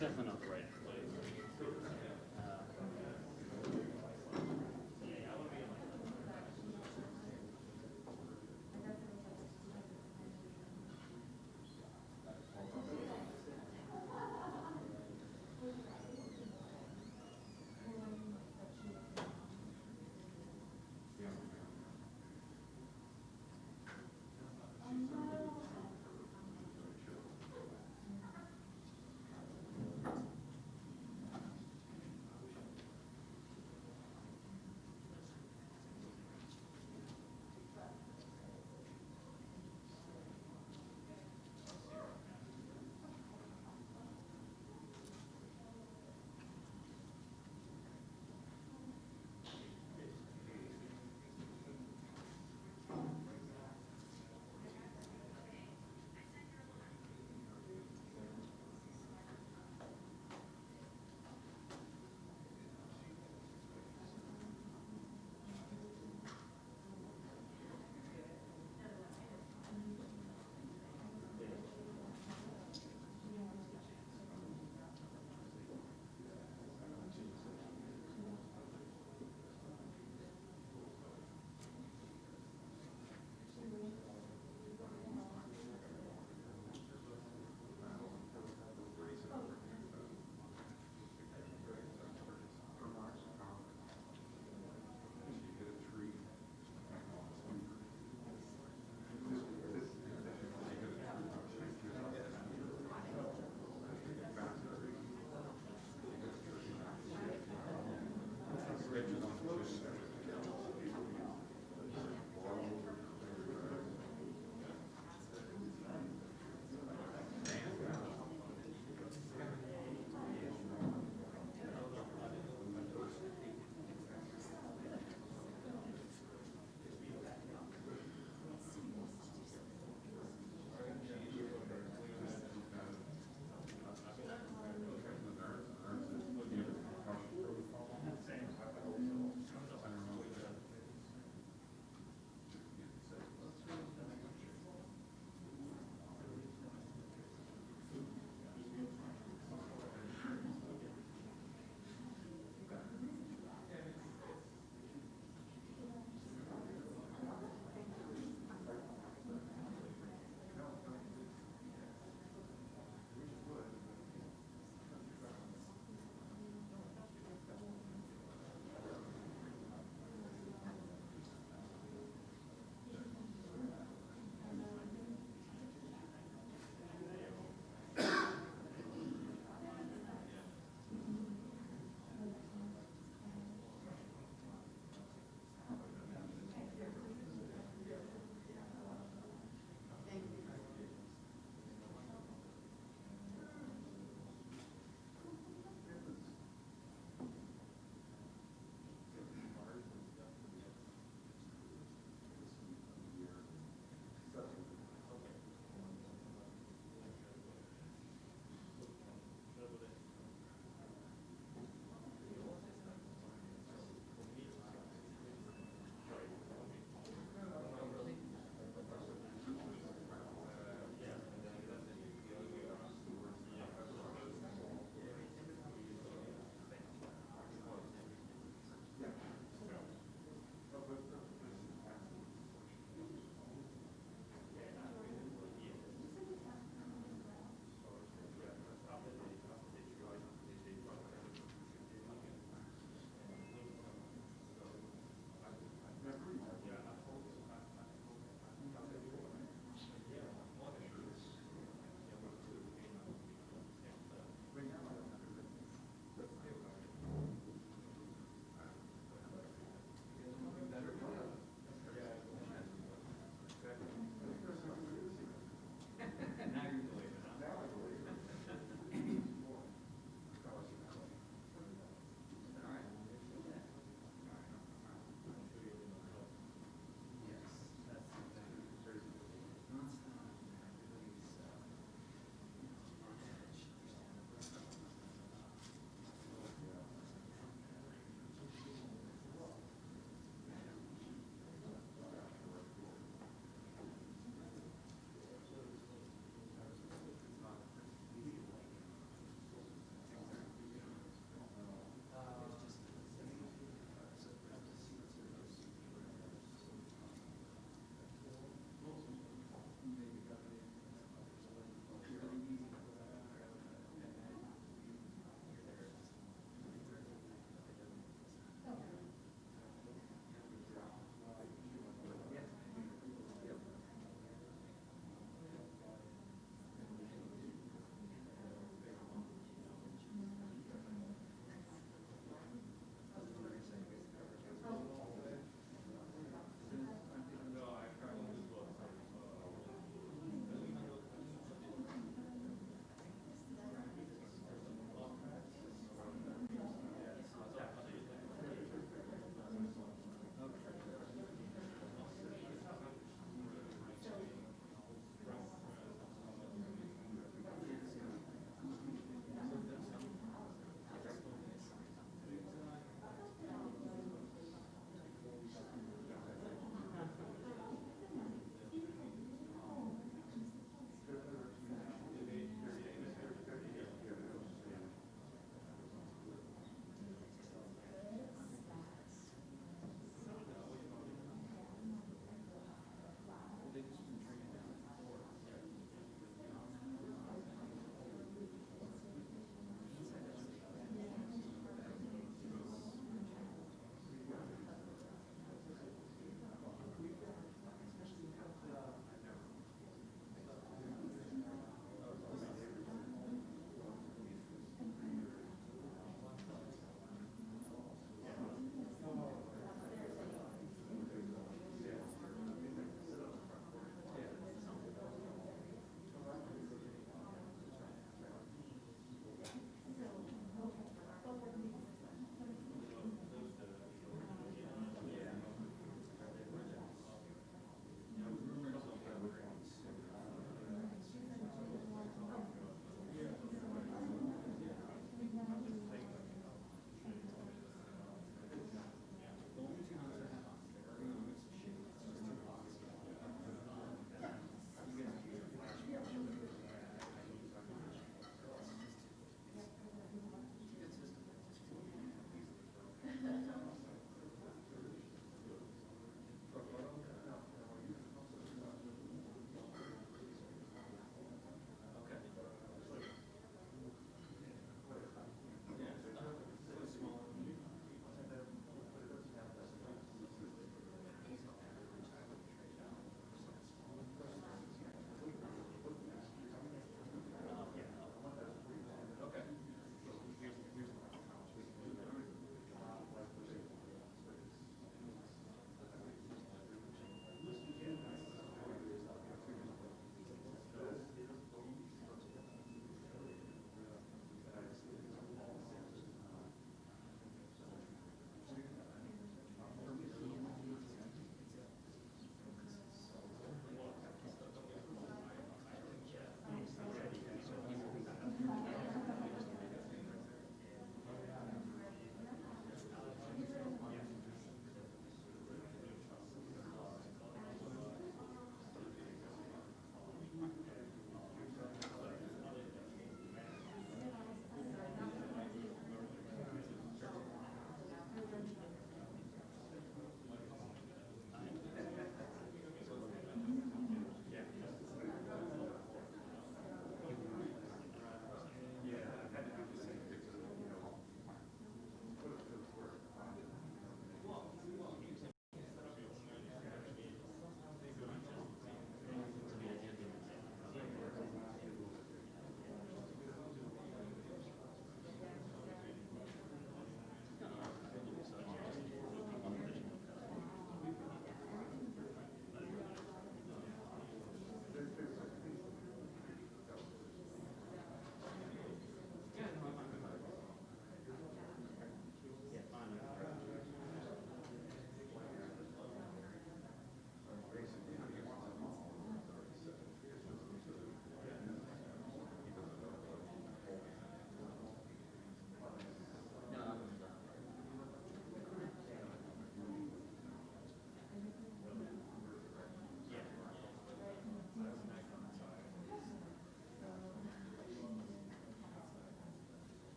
definitely not the right place.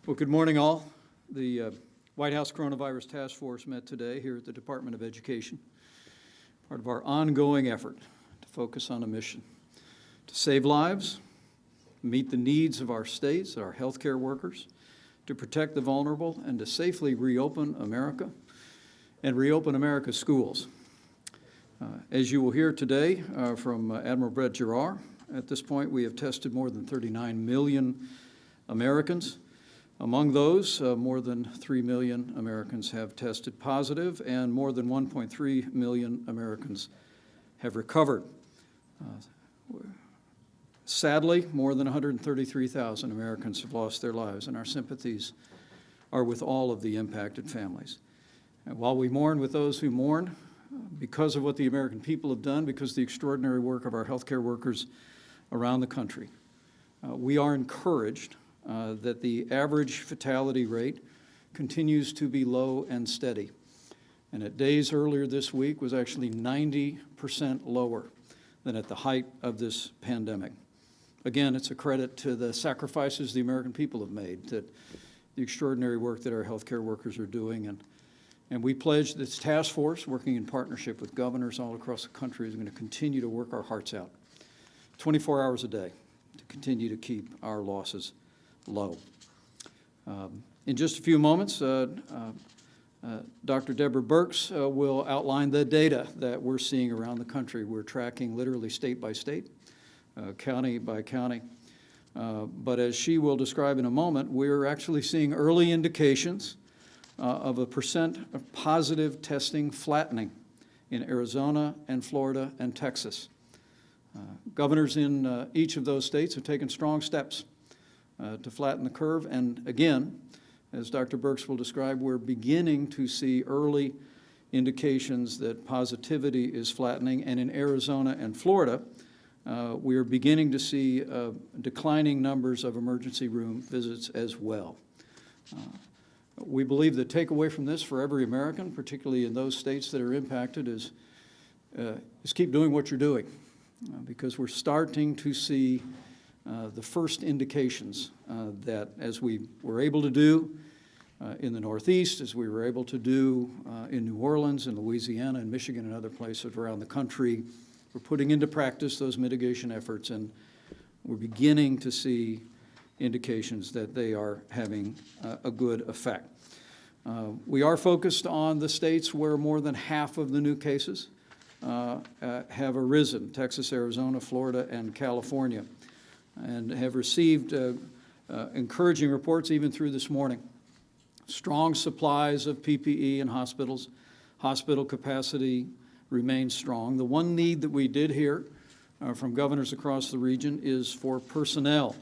Well, good morning, all. The White House Coronavirus Task Force met today here at the Department of Education, part of our ongoing effort to focus on a mission to save lives, meet the needs of our states, our healthcare workers, to protect the vulnerable, and to safely reopen America and reopen America's schools. As you will hear today from Admiral Brett Giroir, at this point we have tested more than 39 million Americans. Among those, more than 3 million Americans have tested positive, and more than 1.3 million Americans have recovered. Sadly, more than 133,000 Americans have lost their lives, and our sympathies are with all of the impacted families. And while we mourn with those who mourn, because of what the American people have done, because of the extraordinary work of our healthcare workers around the country, we are encouraged that the average fatality rate continues to be low and steady. And at days earlier this week was actually 90% lower than at the height of this pandemic. Again, it's a credit to the sacrifices the American people have made, that the extraordinary work that our healthcare workers are doing. And we pledge this task force, working in partnership with governors all across the country, is going to continue to work our hearts out 24 hours a day to continue to keep our losses low. In just a few moments, Dr. Deborah Birx will outline the data that we're seeing around the country. We're tracking literally state by state, county by county. But as she will describe in a moment, we're actually seeing early indications of a percent of positive testing flattening in Arizona and Florida and Texas. Governors in each of those states have taken strong steps to flatten the curve, and again, as Dr. Birx will describe, we're beginning to see early indications that positivity is flattening, and in Arizona and Florida, we are beginning to see declining numbers of emergency room visits as well. We believe the takeaway from this for every American, particularly in those states that are impacted, is keep doing what you're doing, because we're starting to see the first indications that, as we were able to do in the Northeast, as we were able to do in New Orleans and Louisiana and Michigan and other places around the country, we're putting into practice those mitigation efforts, and we're beginning to see indications that they are having a good effect. We are focused on the states where more than half of the new cases have arisen: Texas, Arizona, Florida, and California, and have received encouraging reports even through this morning. Strong supplies of PPE in hospitals. Hospital capacity remains strong. The one need that we did hear from governors across the region is for personnel.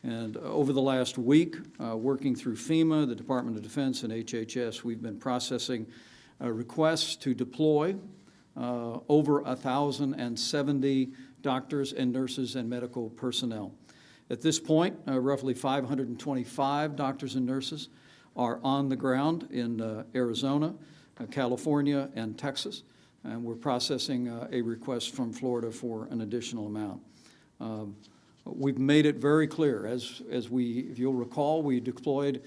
And over the last week, working through FEMA, the Department of Defense, and HHS, we've been processing requests to deploy over 1,070 doctors and nurses and medical personnel. At this point, roughly 525 doctors and nurses are on the ground in Arizona, California, and Texas, and we're processing a request from Florida for an additional amount. We've made it very clear, as we, if you'll recall, we deployed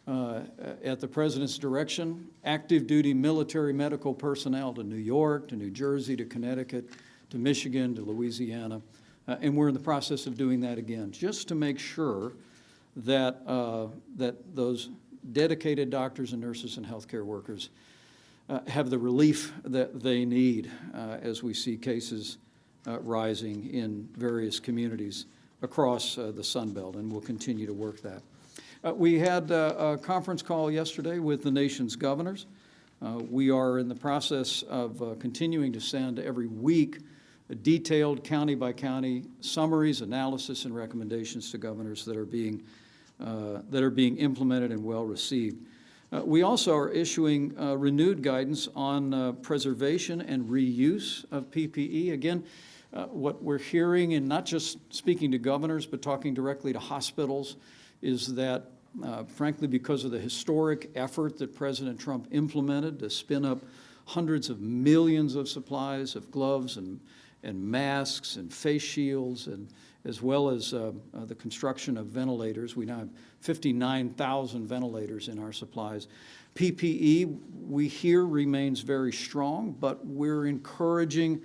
at the President's direction active duty military medical personnel to New York, to New Jersey, to Connecticut, to Michigan, to Louisiana, and we're in the process of doing that again, just to make sure that, that those dedicated doctors and nurses and healthcare workers have the relief that they need as we see cases rising in various communities across the Sun Belt, and we'll continue to work that. We had a conference call yesterday with the nation's governors. We are in the process of continuing to send every week detailed county-by-county summaries, analysis, and recommendations to governors that are being implemented and well received. We also are issuing renewed guidance on preservation and reuse of PPE. Again, what we're hearing, and not just speaking to governors, but talking directly to hospitals, is that, frankly, because of the historic effort that President Trump implemented to spin up hundreds of millions of supplies of gloves and and masks and face shields, and as well as the construction of ventilators. We now have 59,000 ventilators in our supplies. PPE, we hear, remains very strong, but we're encouraging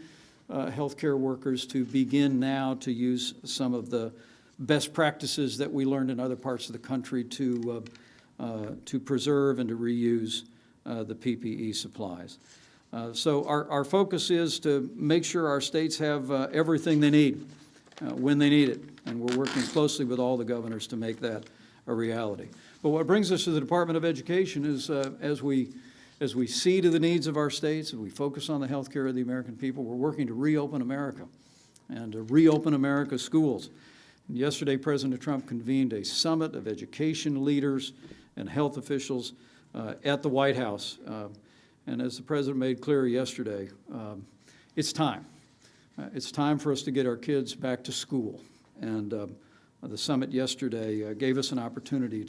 healthcare workers to begin now to use some of the best practices that we learned in other parts of the country to preserve and to reuse the PPE supplies. So our focus is to make sure our states have everything they need when they need it, and we're working closely with all the governors to make that a reality. But what brings us to the Department of Education is as we see to the needs of our states, and we focus on the health care of the American people, we're working to reopen America and to reopen America's schools. And yesterday, President Trump convened a summit of education leaders and health officials at the White House. And as the President made clear yesterday, it's time. It's time for us to get our kids back to school. And the summit yesterday gave us an opportunity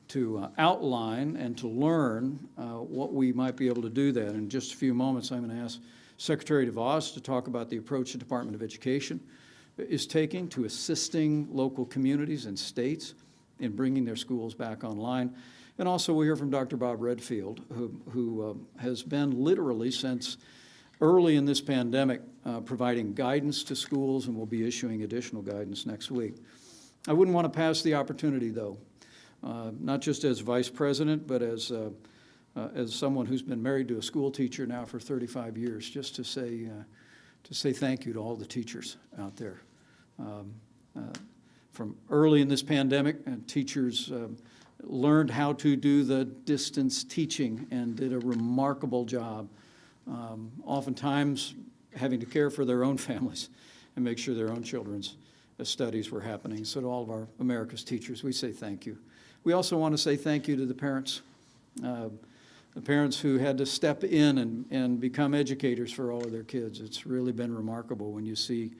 to outline and to learn what we might be able to do that. In just a few moments, I'm going to ask Secretary DeVos to talk about the approach the Department of Education is taking to assisting local communities and states in bringing their schools back online. And also we'll hear from Dr. Bob Redfield, who has been literally since early in this pandemic providing guidance to schools, and will be issuing additional guidance next week. I wouldn't want to pass the opportunity, though, not just as Vice President, but as someone who's been married to a school teacher now for 35 years, just to say thank you to all the teachers out there. From early in this pandemic, teachers learned how to do the distance teaching and did a remarkable job, oftentimes having to care for their own families and make sure their own children's studies were happening. So to all of our America's teachers, we say thank you. We also want to say thank you to the parents who had to step in and become educators for all of their kids. It's really been remarkable when you see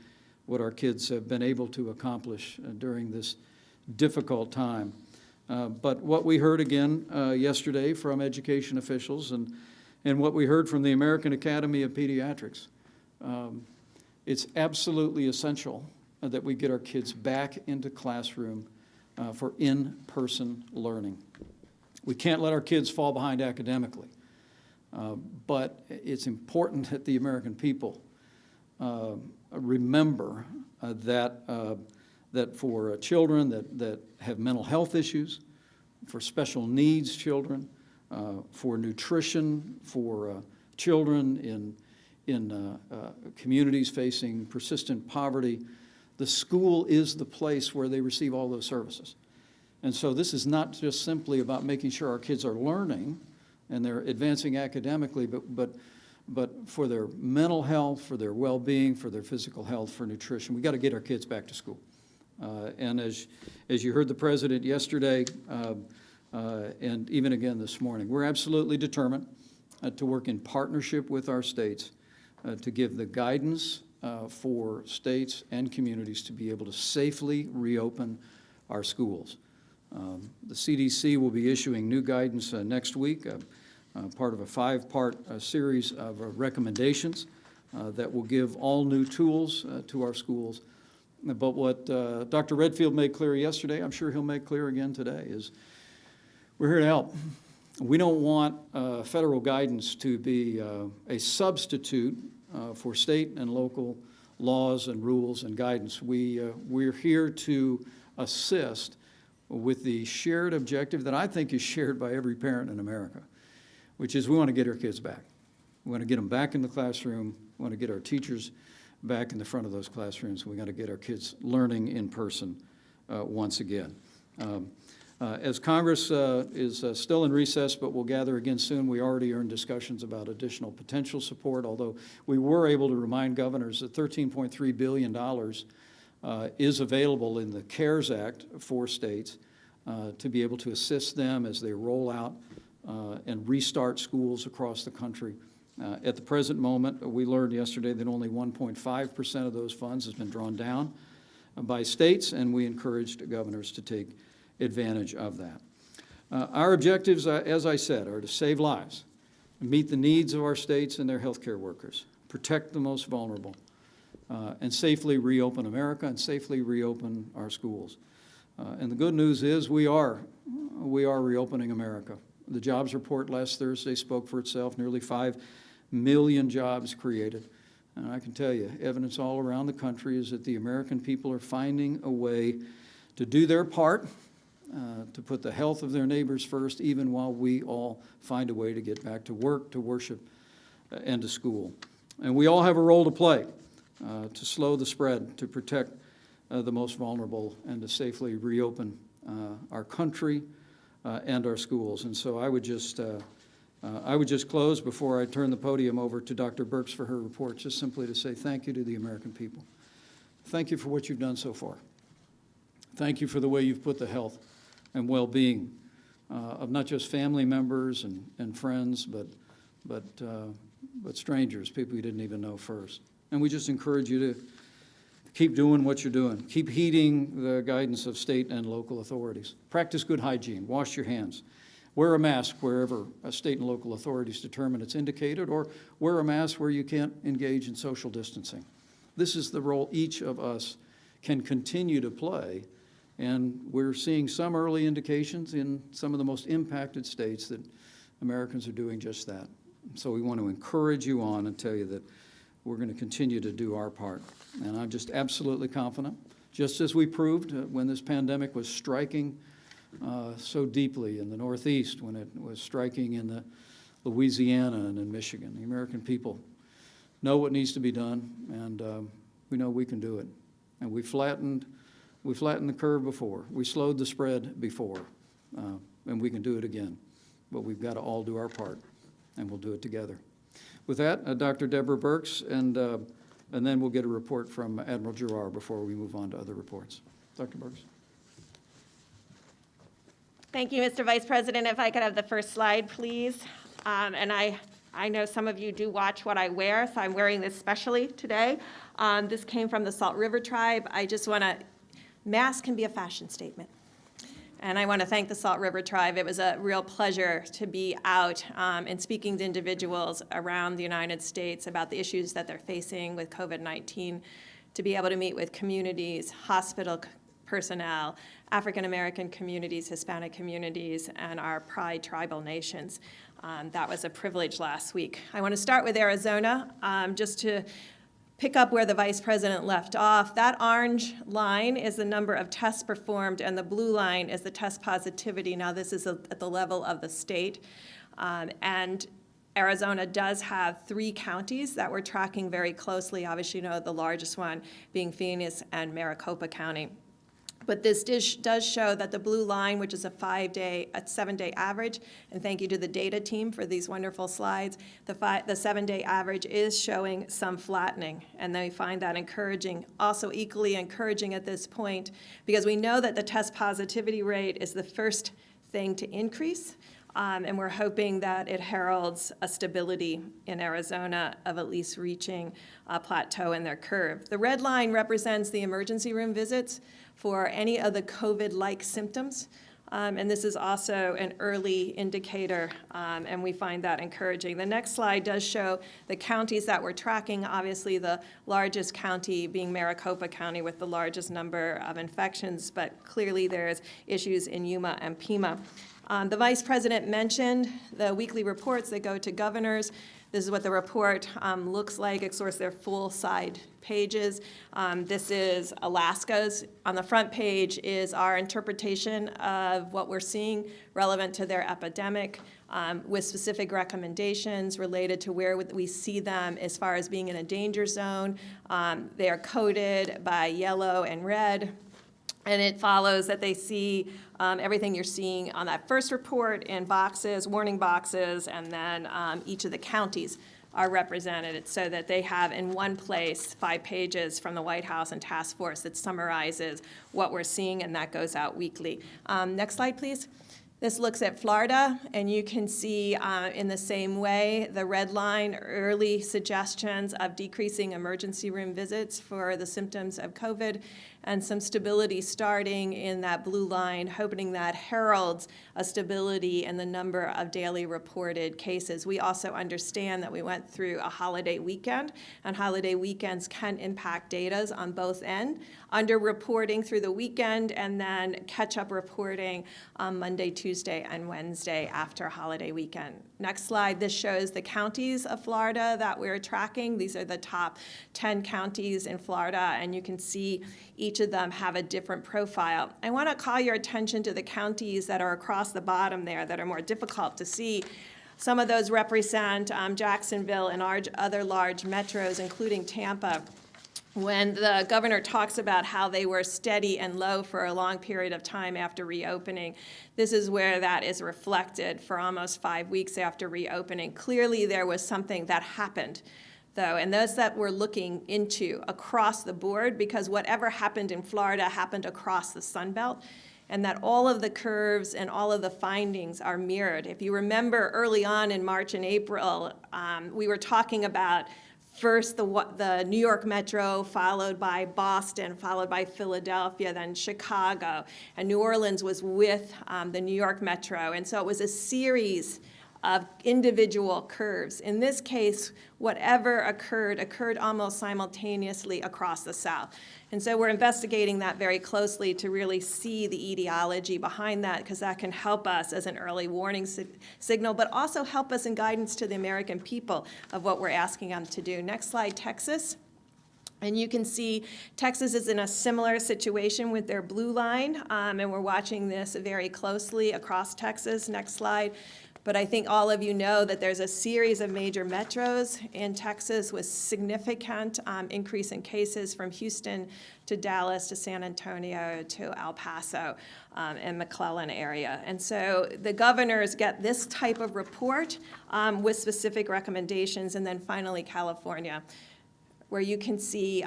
what our kids have been able to accomplish during this difficult time. But what we heard again yesterday from education officials and what we heard from the American Academy of Pediatrics, it's absolutely essential that we get our kids back into classroom for in-person learning. We can't let our kids fall behind academically, but it's important that the American people remember that for children that have mental health issues, for special needs children, for nutrition, for children in communities facing persistent poverty, the school is the place where they receive all those services. And so this is not just simply about making sure our kids are learning and they're advancing academically, but for their mental health, for their well-being, for their physical health, for nutrition. We got to get our kids back to school. And as you heard the President yesterday, and even again this morning, we're absolutely determined to work in partnership with our states to give the guidance for states and communities to be able to safely reopen our schools. The CDC will be issuing new guidance next week, part of a 5-part series of recommendations that will give all new tools to our schools. But what Dr. Redfield made clear yesterday, I'm sure he'll make clear again today, is we're here to help. We don't want federal guidance to be a substitute for state and local laws and rules and guidance. We're here to assist with the shared objective that I think is shared by every parent in America, which is we want to get our kids back. We want to get them back in the classroom. We want to get our teachers back in the front of those classrooms. We got to get our kids learning in person once again. As Congress is still in recess, but will gather again soon, we already are in discussions about additional potential support, although we were able to remind governors that $13.3 billion is available in the CARES Act for states to be able to assist them as they roll out and restart schools across the country. At the present moment, we learned yesterday that only 1.5% of those funds has been drawn down by states, and we encouraged governors to take advantage of that. Our objectives, as I said, are to save lives, meet the needs of our states and their healthcare workers, protect the most vulnerable, and safely reopen America and safely reopen our schools. And the good news is we are reopening America. The jobs report last Thursday spoke for itself, nearly 5 million jobs created. And I can tell you, evidence all around the country is that the American people are finding a way to do their part, to put the health of their neighbors first, even while we all find a way to get back to work, to worship, and to school. And we all have a role to play to slow the spread, to protect the most vulnerable, and to safely reopen our country and our schools. And so I would just close before I turn the podium over to Dr. Birx for her report, just simply to say thank you to the American people. Thank you for what you've done so far. Thank you for the way you've put the health and well-being of not just family members and friends, but strangers, people you didn't even know first. And we just encourage you to keep doing what you're doing. Keep heeding the guidance of state and local authorities. Practice good hygiene. Wash your hands. Wear a mask wherever state and local authorities determine it's indicated, or wear a mask where you can't engage in social distancing. This is the role each of us can continue to play, and we're seeing some early indications in some of the most impacted states that Americans are doing just that. So we want to encourage you on and tell you that we're going to continue to do our part. And I'm just absolutely confident, just as we proved when this pandemic was striking so deeply in the Northeast, when it was striking in the Louisiana and in Michigan. The American people know what needs to be done, and we know we can do it. And we flattened the curve before. We slowed the spread before, and we can do it again. But we've got to all do our part, and we'll do it together. With that, Dr. Deborah Birx, and then we'll get a report from Admiral Giroir before we move on to other reports. Dr. Birx. Thank you, Mr. Vice President. If I could have the first slide, please. And I know some of you do watch what I wear, so I'm wearing this specially today. This came from the Salt River Tribe. I just want to, mask can be a fashion statement. And I want to thank the Salt River Tribe. It was a real pleasure to be out and speaking to individuals around the United States about the issues that they're facing with COVID-19, to be able to meet with communities, hospital personnel, African-American communities, Hispanic communities, and our Pride tribal nations. That was a privilege last week. I want to start with Arizona, just to pick up where the Vice President left off. That orange line is the number of tests performed, and the blue line is the test positivity. Now, this is at the level of the state. And Arizona does have 3 counties that we're tracking very closely. Obviously, you know, the largest one being Phoenix and Maricopa County. But this does show that the blue line, which is a 7-day average, and thank you to the data team for these wonderful slides, the 7-day average is showing some flattening, and they find that encouraging. Also equally encouraging at this point, because we know that the test positivity rate is the first thing to increase, and we're hoping that it heralds a stability in Arizona of at least reaching a plateau in their curve. The red line represents the emergency room visits for any of the COVID-like symptoms. And this is also an early indicator, and we find that encouraging. The next slide does show the counties that we're tracking, obviously the largest county being Maricopa County with the largest number of infections, but clearly there's issues in Yuma and Pima. The Vice President mentioned the weekly reports that go to governors. This is what the report looks like. Of course, they're full-side pages. This is Alaska's. On the front page is our interpretation of what we're seeing relevant to their epidemic, with specific recommendations related to where we see them as far as being in a danger zone. They are coded by yellow and red. And it follows that they see everything you're seeing on that first report in boxes, warning boxes, and then each of the counties are represented so that they have in one place 5 pages from the White House and task force that summarizes what we're seeing, and that goes out weekly. Next slide, please. This looks at Florida, and you can see in the same way, the red line, early suggestions of decreasing emergency room visits for the symptoms of COVID, and some stability starting in that blue line, hoping that heralds a stability in the number of daily reported cases. We also understand that we went through a holiday weekend, and holiday weekends can impact data on both ends, underreporting through the weekend, and then catch-up reporting on Monday, Tuesday, and Wednesday after holiday weekend. Next slide, this shows the counties of Florida that we're tracking. These are the top 10 counties in Florida, and you can see each of them have a different profile. I want to call your attention to the counties that are across the bottom there that are more difficult to see. Some of those represent Jacksonville and other large metros, including Tampa. When the governor talks about how they were steady and low for a long period of time after reopening, this is where that is reflected for almost 5 weeks after reopening. Clearly, there was something that happened, though, and those that we're looking into across the board, because whatever happened in Florida happened across the Sun Belt, and that all of the curves and all of the findings are mirrored. If you remember early on in March and April, we were talking about first the New York Metro, followed by Boston, followed by Philadelphia, then Chicago, and New Orleans was with the New York Metro. And so it was a series of individual curves. In this case, whatever occurred almost simultaneously across the South. And so we're investigating that very closely to really see the etiology behind that, because that can help us as an early warning signal, but also help us in guidance to the American people of what we're asking them to do. Next slide, Texas. And you can see Texas is in a similar situation with their blue line, and we're watching this very closely across Texas. Next slide. But I think all of you know that there's a series of major metros in Texas with significant increase in cases from Houston to Dallas to San Antonio to El Paso and McClellan area. And so the governors get this type of report with specific recommendations. And then finally, California, where you can see,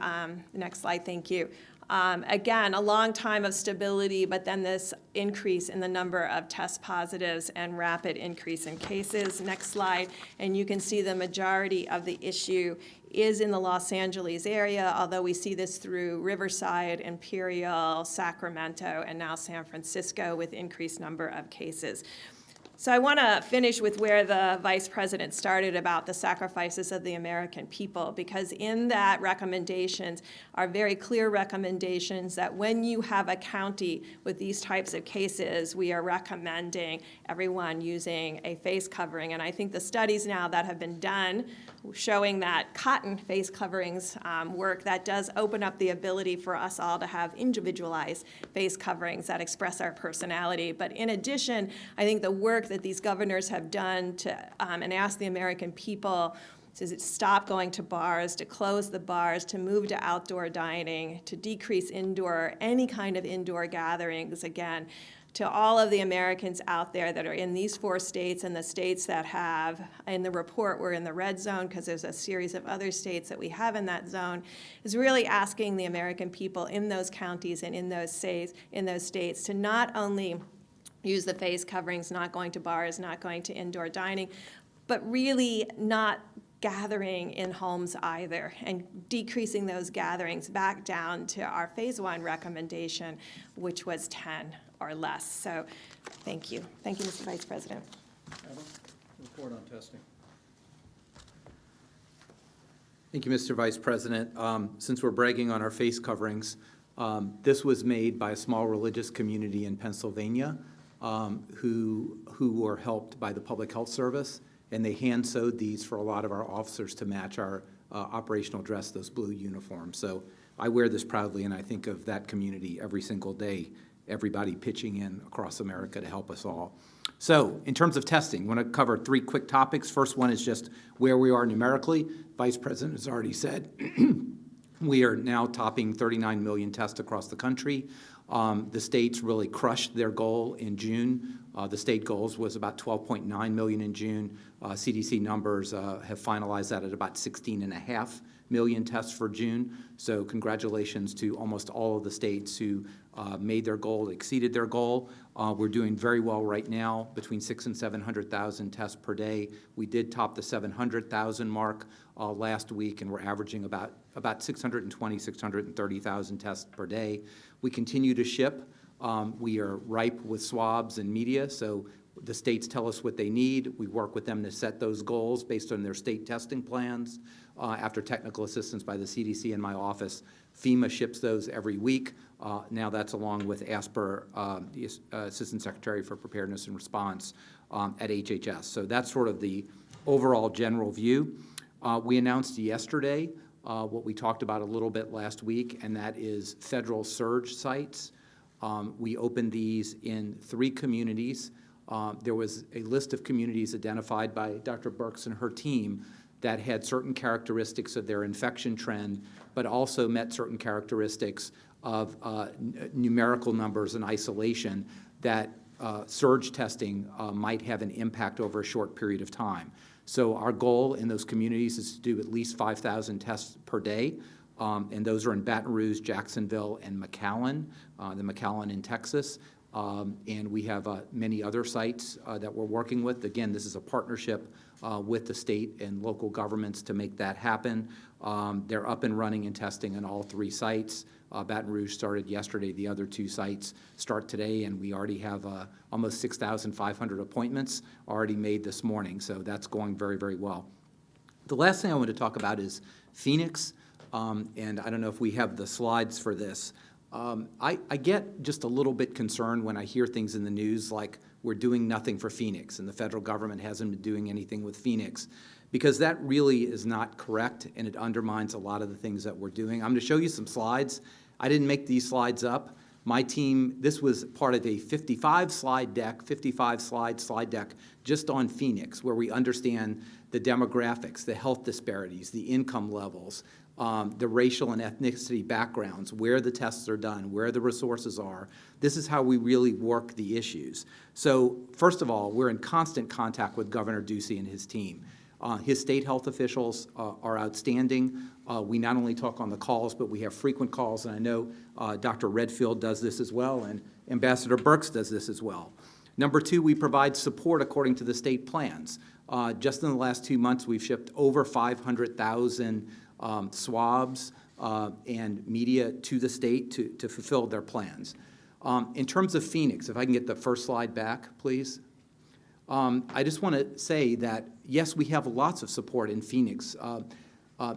next slide, thank you. Again, a long time of stability, but then this increase in the number of test positives and rapid increase in cases. Next slide, and you can see the majority of the issue is in the Los Angeles area, although we see this through Riverside, Imperial, Sacramento, and now San Francisco with increased number of cases. So I want to finish with where the Vice President started about the sacrifices of the American people, because in that recommendations are very clear recommendations that when you have a county with these types of cases, we are recommending everyone using a face covering. And I think the studies now that have been done showing that cotton face coverings work, that does open up the ability for us all to have individualized face coverings that express our personality. But in addition, I think the work that these governors have done to and ask the American people to stop going to bars, to close the bars, to move to outdoor dining, to decrease any kind of indoor gatherings, again, to all of the Americans out there that are in these 4 states and the states that have, in the report, we're in the red zone because there's a series of other states that we have in that zone, is really asking the American people in those counties and in those states to not only use the face coverings, not going to bars, not going to indoor dining, but really not gathering in homes either, and decreasing those gatherings back down to our phase 1 recommendation, which was 10 or less. So thank you. Thank you, Mr. Vice President. Adam, report on testing. Thank you, Mr. Vice President. Since we're bragging on our face coverings, this was made by a small religious community in Pennsylvania who were helped by the Public Health Service, and they hand-sewed these for a lot of our officers to match our operational dress, those blue uniforms. So I wear this proudly, and I think of that community every single day, everybody pitching in across America to help us all. So in terms of testing, I want to cover 3 quick topics. First one is just where we are numerically. Vice President has already said we are now topping 39 million tests across the country. The states really crushed their goal in June. The state goals was about 12.9 million in June. CDC numbers have finalized that at about 16.5 million tests for June. So congratulations to almost all of the states who made their goal, exceeded their goal. We're doing very well right now, between 600,000 and 700,000 tests per day. We did top the 700,000 mark last week, and we're averaging about 620,000, 630,000 tests per day. We continue to ship. We are ripe with swabs and media, so the states tell us what they need. We work with them to set those goals based on their state testing plans. After technical assistance by the CDC and my office, FEMA ships those every week. Now that's along with ASPR, the Assistant Secretary for Preparedness and Response at HHS. So that's sort of the overall general view. We announced yesterday what we talked about a little bit last week, and that is federal surge sites. We opened these in 3 communities. There was a list of communities identified by Dr. Birx and her team that had certain characteristics of their infection trend, but also met certain characteristics of numerical numbers and isolation that surge testing might have an impact over a short period of time. So our goal in those communities is to do at least 5,000 tests per day, and those are in Baton Rouge, Jacksonville, and McAllen, the McAllen in Texas. And we have many other sites that we're working with. Again, this is a partnership with the state and local governments to make that happen. They're up and running and testing in all 3 sites. Baton Rouge started yesterday. The other 2 sites start today, and we already have almost 6,500 appointments already made this morning, so that's going very, very well. The last thing I want to talk about is Phoenix, and I don't know if we have the slides for this. I get just a little bit concerned when I hear things in the news like we're doing nothing for Phoenix and the federal government hasn't been doing anything with Phoenix, because that really is not correct, and it undermines a lot of the things that we're doing. I'm going to show you some slides. I didn't make these slides up. My team, this was part of a 55-slide deck just on Phoenix, where we understand the demographics, the health disparities, the income levels, the racial and ethnicity backgrounds, where the tests are done, where the resources are. This is how we really work the issues. So first of all, we're in constant contact with Governor Ducey and his team. His state health officials are outstanding. We not only talk on the calls, but we have frequent calls, and I know Dr. Redfield does this as well, and Ambassador Birx does this as well. Number 2, we provide support according to the state plans. Just in the last 2 months, we've shipped over 500,000 swabs and media to the state to fulfill their plans. In terms of Phoenix, if I can get the first slide back, please. I just want to say that, yes, we have lots of support in Phoenix.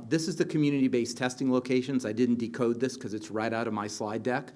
This is the community-based testing locations. I didn't decode this because it's right out of my slide deck.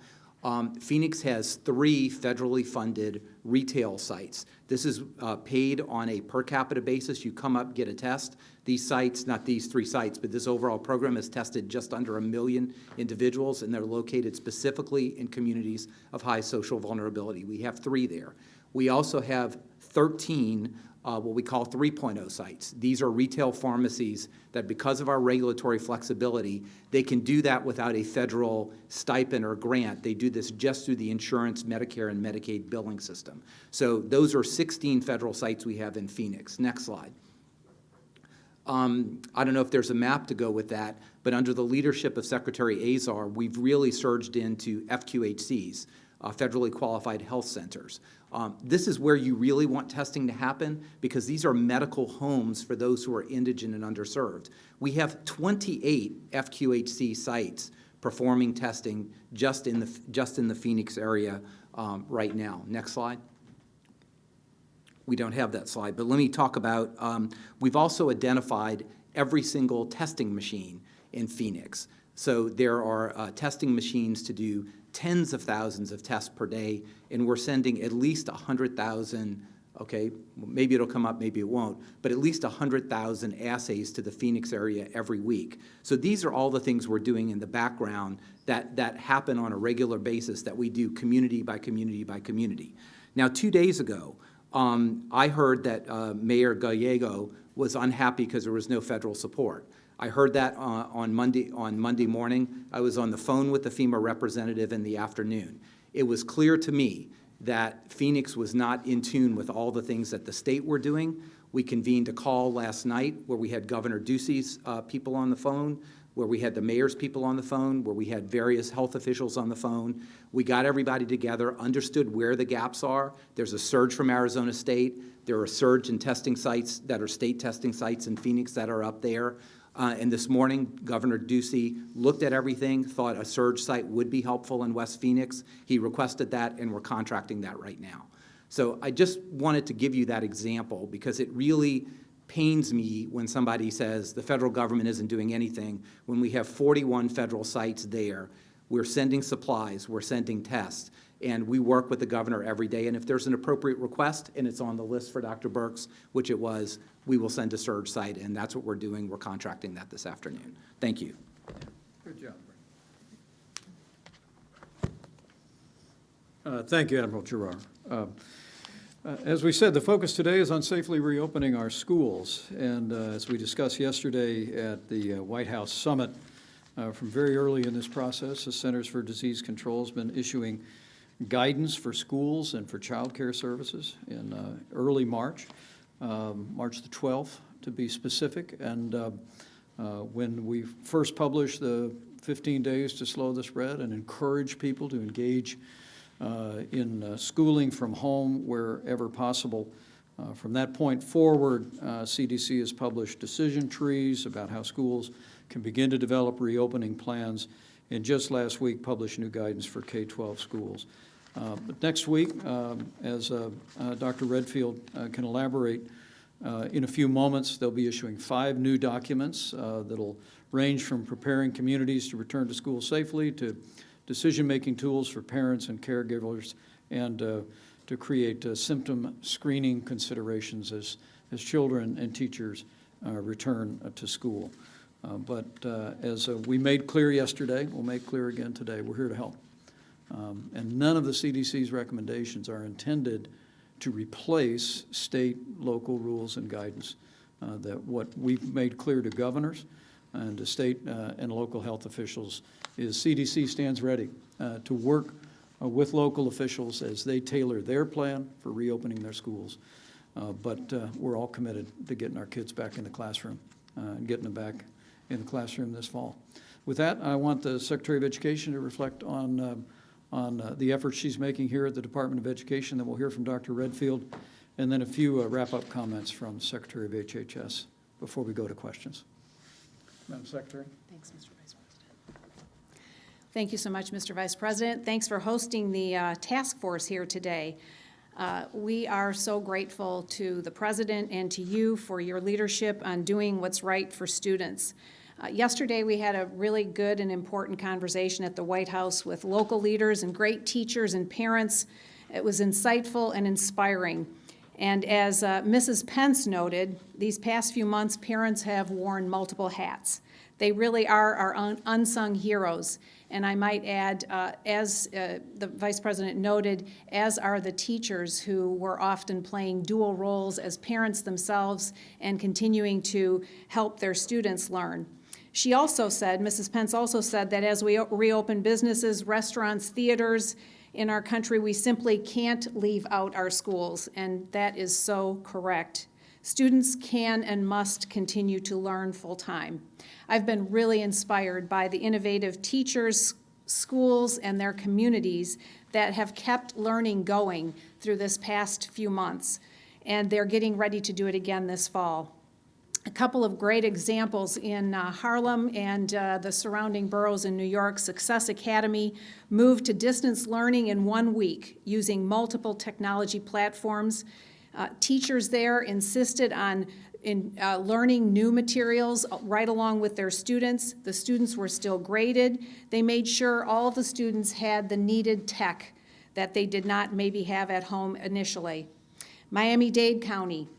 Phoenix has 3 federally funded retail sites. This is paid on a per capita basis. You come up, get a test. These sites, not these 3 sites, but this overall program has tested just under 1 million individuals, and they're located specifically in communities of high social vulnerability. We have 3 there. We also have 13 what we call 3.0 sites. These are retail pharmacies that, because of our regulatory flexibility, they can do that without a federal stipend or grant. They do this just through the insurance, Medicare, and Medicaid billing system. So those are 16 federal sites we have in Phoenix. Next slide. I don't know if there's a map to go with that, but under the leadership of Secretary Azar, we've really surged into FQHCs, federally qualified health centers. This is where you really want testing to happen, because these are medical homes for those who are indigent and underserved. We have 28 FQHC sites performing testing just in the Phoenix area right now. Next slide. We don't have that slide, but let me talk about, we've also identified every single testing machine in Phoenix. So there are testing machines to do tens of thousands of tests per day, and we're sending at least 100,000, okay, maybe it'll come up, maybe it won't, but at least 100,000 assays to the Phoenix area every week. So these are all the things we're doing in the background that happen on a regular basis, that we do community by community by community. Now, 2 days ago, I heard that Mayor Gallego was unhappy because there was no federal support. I heard that on Monday morning. I was on the phone with the FEMA representative in the afternoon. It was clear to me that Phoenix was not in tune with all the things that the state were doing. We convened a call last night where we had Governor Ducey's people on the phone. where we had the mayor's people on the phone, where we had various health officials on the phone. We got everybody together, understood where the gaps are. There's a surge from Arizona State. There are a surge in testing sites that are state testing sites in Phoenix that are up there. And this morning, Governor Ducey looked at everything, thought a surge site would be helpful in West Phoenix. He requested that, and we're contracting that right now. So I just wanted to give you that example because it really pains me when somebody says the federal government isn't doing anything when we have 41 federal sites there. We're sending supplies, we're sending tests, and we work with the governor every day. And if there's an appropriate request and it's on the list for Dr. Birx, which it was, we will send a surge site, and that's what we're doing. We're contracting that this afternoon. Thank you. Good job. Thank you, Admiral Giroir. As we said, the focus today is on safely reopening our schools. And as we discussed yesterday at the White House summit, from very early in this process, the Centers for Disease Control has been issuing guidance for schools and for child care services in early March, March the 12th to be specific. And when we first published the 15 days to slow the spread and encourage people to engage in schooling from home wherever possible. From that point forward, CDC has published decision trees about how schools can begin to develop reopening plans, and just last week published new guidance for K-12 schools. But next week, as Dr. Redfield can elaborate, in a few moments, they'll be issuing 5 new documents that'll range from preparing communities to return to school safely to decision-making tools for parents and caregivers, and to create symptom screening considerations as children and teachers return to school. But as we made clear yesterday, we'll make clear again today, we're here to help. And none of the CDC's recommendations are intended to replace state, local rules and guidance. That what we've made clear to governors and to state and local health officials is CDC stands ready to work with local officials as they tailor their plan for reopening their schools. But we're all committed to getting our kids back in the classroom and getting them back in the classroom this fall. With that, I want the Secretary of Education to reflect on the efforts she's making here at the Department of Education. Then we'll hear from Dr. Redfield, and then a few wrap-up comments from Secretary of HHS before we go to questions. Madam Secretary. Thanks, Mr. Vice President. Thank you so much, Mr. Vice President. Thanks for hosting the task force here today. We are so grateful to the President and to you for your leadership on doing what's right for students. Yesterday, we had a really good and important conversation at the White House with local leaders and great teachers and parents. It was insightful and inspiring. And as Mrs. Pence noted, these past few months, parents have worn multiple hats. They really are our unsung heroes. And I might add, as the Vice President noted, as are the teachers who were often playing dual roles as parents themselves and continuing to help their students learn. She also said, Mrs. Pence also said, that as we reopen businesses, restaurants, theaters in our country, we simply can't leave out our schools, and that is so correct. Students can and must continue to learn full-time. I've been really inspired by the innovative teachers, schools, and their communities that have kept learning going through this past few months, and they're getting ready to do it again this fall. A couple of great examples in Harlem and the surrounding boroughs in New York. Success Academy moved to distance learning in 1 week using multiple technology platforms. Teachers there insisted on learning new materials right along with their students. The students were still graded. They made sure all the students had the needed tech that they did not maybe have at home initially. Miami-Dade County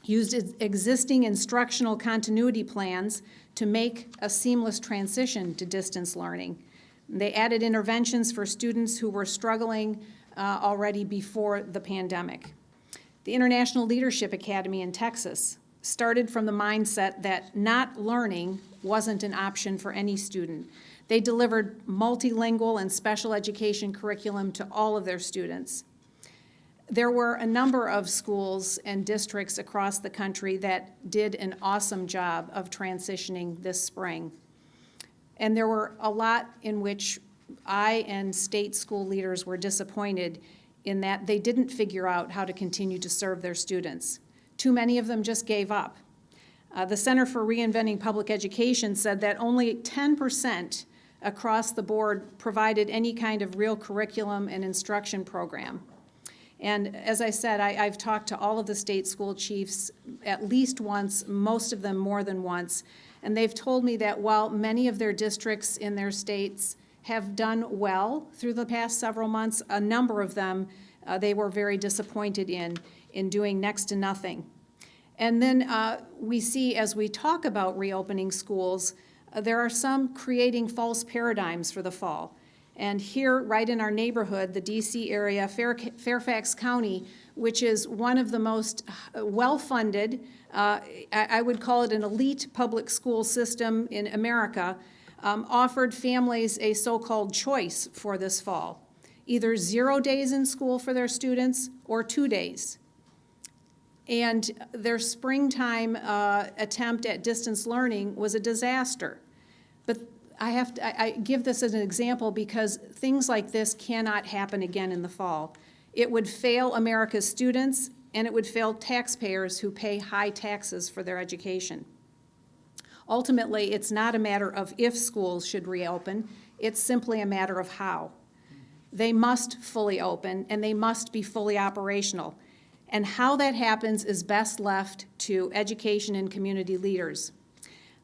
used existing instructional continuity plans to make a seamless transition to distance learning. They added interventions for students who were struggling already before the pandemic. The International Leadership Academy in Texas started from the mindset that not learning wasn't an option for any student. They delivered multilingual and special education curriculum to all of their students. There were a number of schools and districts across the country that did an awesome job of transitioning this spring. And there were a lot in which I and state school leaders were disappointed in that they didn't figure out how to continue to serve their students. Too many of them just gave up. The Center for Reinventing Public Education said that only 10% across the board provided any kind of real curriculum and instruction program. And as I said, I've talked to all of the state school chiefs at least once, most of them more than once, and they've told me that while many of their districts in their states have done well through the past several months, a number of them they were very disappointed in doing next to nothing. And then we see, as we talk about reopening schools, there are some creating false paradigms for the fall. And here, right in our neighborhood, the DC area, Fairfax County, which is one of the most well-funded, I would call it an elite public school system in America, offered families a so-called choice for this fall. Either 0 days in school for their students or 2 days. And their springtime attempt at distance learning was a disaster. But I give this as an example because things like this cannot happen again in the fall. It would fail America's students, and it would fail taxpayers who pay high taxes for their education. Ultimately, it's not a matter of if schools should reopen, it's simply a matter of how. They must fully open, and they must be fully operational. And how that happens is best left to education and community leaders.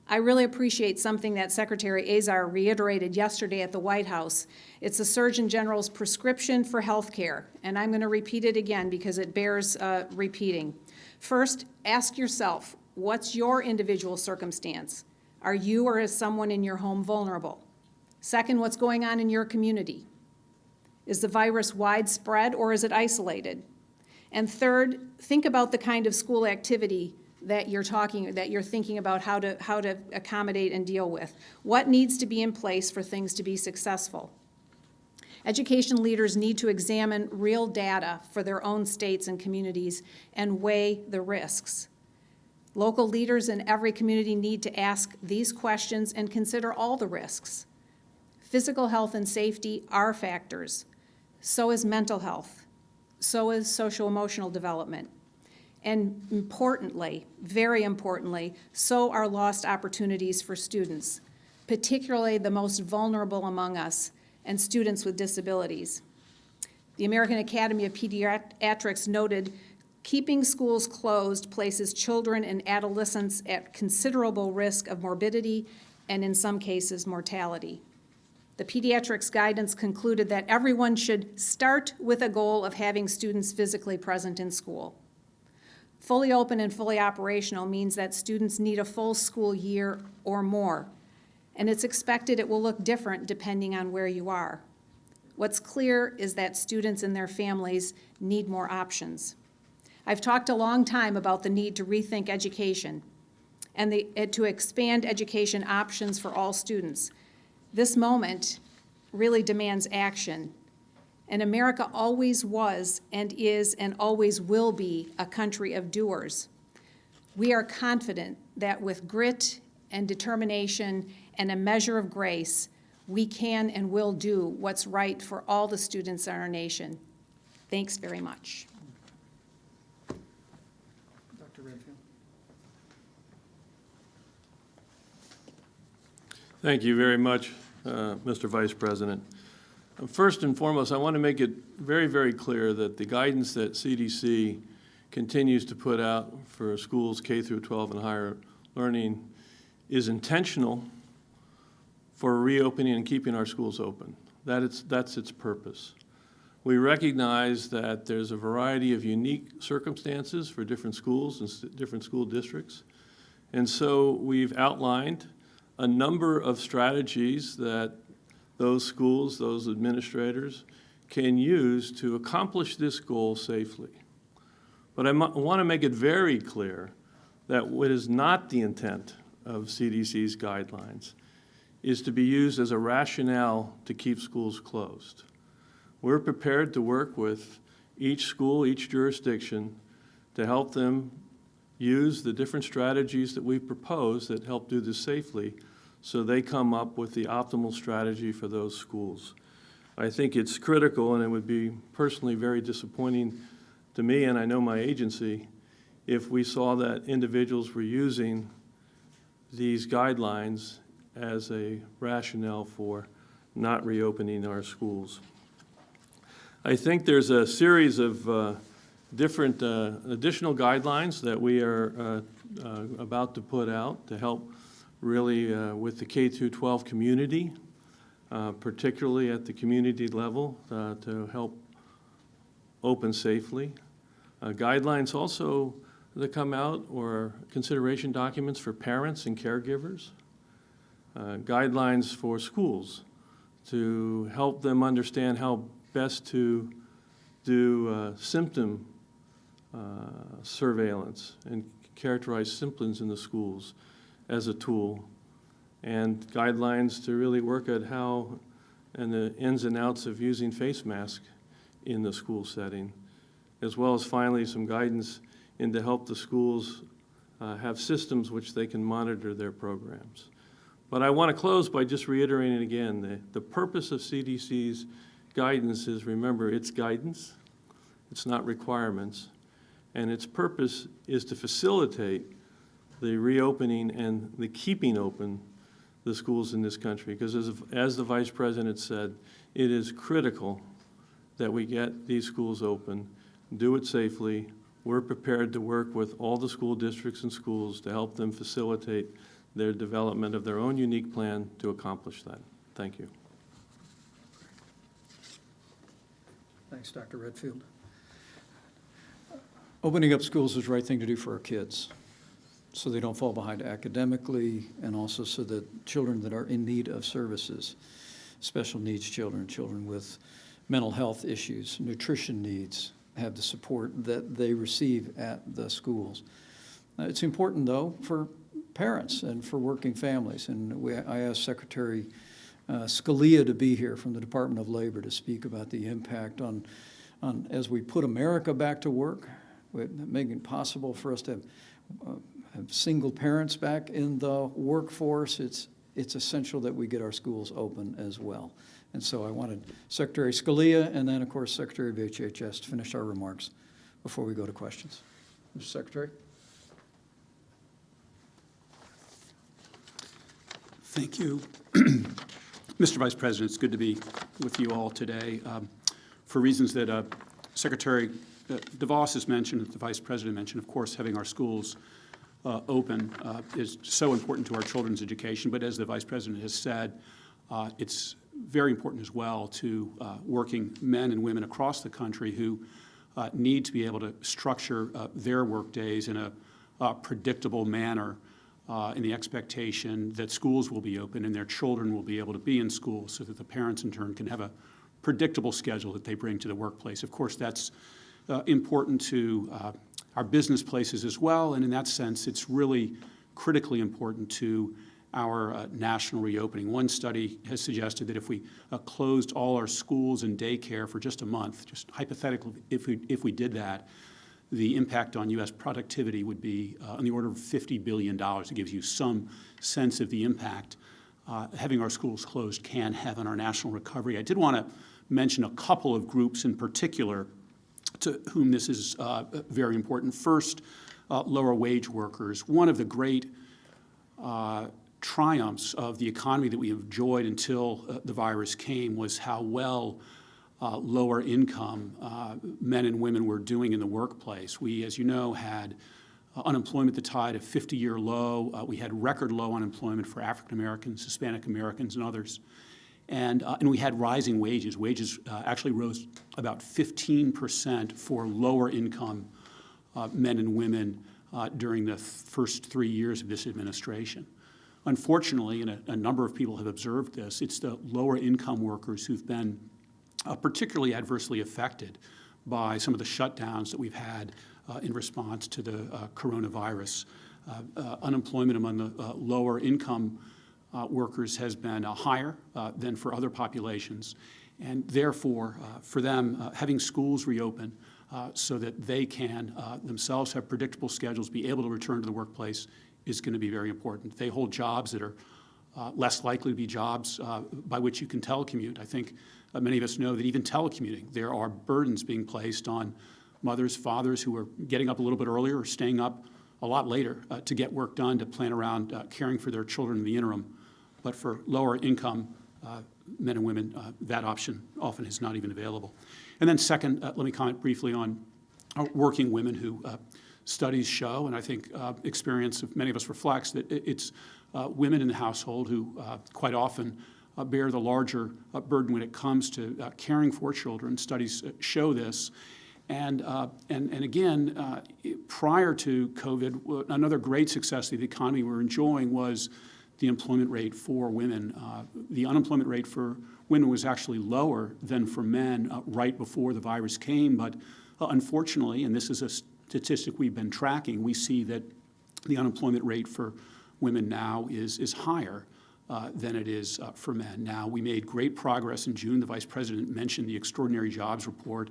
I really appreciate something that Secretary Azar reiterated yesterday at the White House. It's the Surgeon General's prescription for health care, and I'm going to repeat it again because it bears repeating. First, ask yourself, what's your individual circumstance? Are you or is someone in your home vulnerable? Second, what's going on in your community? Is the virus widespread or is it isolated? And third, think about the kind of school activity that you're thinking about how to accommodate and deal with. What needs to be in place for things to be successful? Education leaders need to examine real data for their own states and communities and weigh the risks. Local leaders in every community need to ask these questions and consider all the risks. Physical health and safety are factors. So is mental health. So is social-emotional development. And importantly, very importantly, so are lost opportunities for students, particularly the most vulnerable among us and students with disabilities. The American Academy of Pediatrics noted, keeping schools closed places children and adolescents at considerable risk of morbidity and in some cases mortality. The pediatrics guidance concluded that everyone should start with a goal of having students physically present in school. Fully open and fully operational means that students need a full school year or more, and it's expected it will look different depending on where you are. What's clear is that students and their families need more options. I've talked a long time about the need to rethink education and to expand education options for all students. This moment really demands action. And America always was and is and always will be a country of doers. We are confident that with grit and determination and a measure of grace, we can and will do what's right for all the students in our nation. Thanks very much. Dr. Redfield. Thank you very much, Mr. Vice President. First and foremost, I want to make it very, very clear that the guidance that CDC continues to put out for schools K through 12 and higher learning is intentional for reopening and keeping our schools open. That's its purpose. We recognize that there's a variety of unique circumstances for different schools and different school districts. And so we've outlined a number of strategies that those schools, those administrators can use to accomplish this goal safely. But I want to make it very clear that what is not the intent of CDC's guidelines is to be used as a rationale to keep schools closed. We're prepared to work with each school, each jurisdiction, to help them use the different strategies that we've proposed that help do this safely so they come up with the optimal strategy for those schools. I think it's critical, and it would be personally very disappointing to me, and I know my agency, if we saw that individuals were using these guidelines as a rationale for not reopening our schools. I think there's a series of different additional guidelines that we are about to put out to help really with the K-12 community, particularly at the community level, to help open safely. Guidelines also that come out, or consideration documents for parents and caregivers. Guidelines for schools to help them understand how best to do symptom surveillance and characterize symptoms in the schools as a tool, and guidelines to really work at how and the ins and outs of using face masks in the school setting, as well as finally some guidance in to help the schools have systems which they can monitor their programs. But I want to close by just reiterating again, the purpose of CDC's guidance is, remember, it's guidance, it's not requirements, and its purpose is to facilitate the reopening and the keeping open the schools in this country, because as the Vice President said, it is critical that we get these schools open, do it safely. We're prepared to work with all the school districts and schools to help them facilitate their development of their own unique plan to accomplish that. Thank you. Thanks, Dr. Redfield. Opening up schools is the right thing to do for our kids, so they don't fall behind academically, and also so that children that are in need of services, special needs children, children with mental health issues, nutrition needs, have the support that they receive at the schools. It's important, though, for parents and for working families, and I asked Secretary Scalia to be here from the Department of Labor to speak about the impact on as we put America back to work, making it possible for us to have single parents back in the workforce. It's essential that we get our schools open as well. And so I wanted Secretary Scalia and then, of course, Secretary of HHS to finish our remarks before we go to questions. Mr. Secretary. Thank you. Mr. Vice President, it's good to be with you all today. For reasons that Secretary DeVos has mentioned, that the Vice President mentioned, of course, having our schools open is so important to our children's education. But as the Vice President has said, it's very important as well to working men and women across the country who need to be able to structure their work days in a predictable manner in the expectation that schools will be open and their children will be able to be in school, so that the parents in turn can have a predictable schedule that they bring to the workplace. Of course, that's important to our business places as well, and in that sense, it's really critically important to our national reopening. One study has suggested that if we closed all our schools and daycare for just a month, just hypothetically, if we did that, the impact on U.S. productivity would be on the order of $50 billion. It gives you some sense of the impact having our schools closed can have on our national recovery. I did want to mention a couple of groups in particular to whom this is very important. First, lower wage workers. One of the great triumphs of the economy that we enjoyed until the virus came was how well lower income men and women were doing in the workplace. We, as you know, had unemployment at the tide of 50-year low. We had record low unemployment for African Americans, Hispanic Americans, and others. And we had rising wages. Wages actually rose about 15% for lower income men and women during the first 3 years of this administration. Unfortunately, and a number of people have observed this, it's the lower income workers who've been particularly adversely affected by some of the shutdowns that we've had in response to the coronavirus. Unemployment among the lower income workers has been higher than for other populations, and therefore for them having schools reopen so that they can themselves have predictable schedules, be able to return to the workplace is going to be very important. They hold jobs that are less likely to be jobs by which you can telecommute. I think many of us know that even telecommuting, there are burdens being placed on mothers, fathers who are getting up a little bit earlier or staying up a lot later to get work done, to plan around caring for their children in the interim. But for lower income men and women, that option often is not even available. And then second, let me comment briefly on working women who studies show, and I think experience of many of us reflects, that it's women in the household who quite often bear the larger burden when it comes to caring for children. Studies show this. And again, prior to COVID, another great success of the economy we're enjoying was the employment rate for women. The unemployment rate for women was actually lower than for men right before the virus came, but unfortunately, and this is a statistic we've been tracking, we see that the unemployment rate for women now is higher than it is for men. Now, we made great progress in June. The Vice President mentioned the extraordinary jobs report.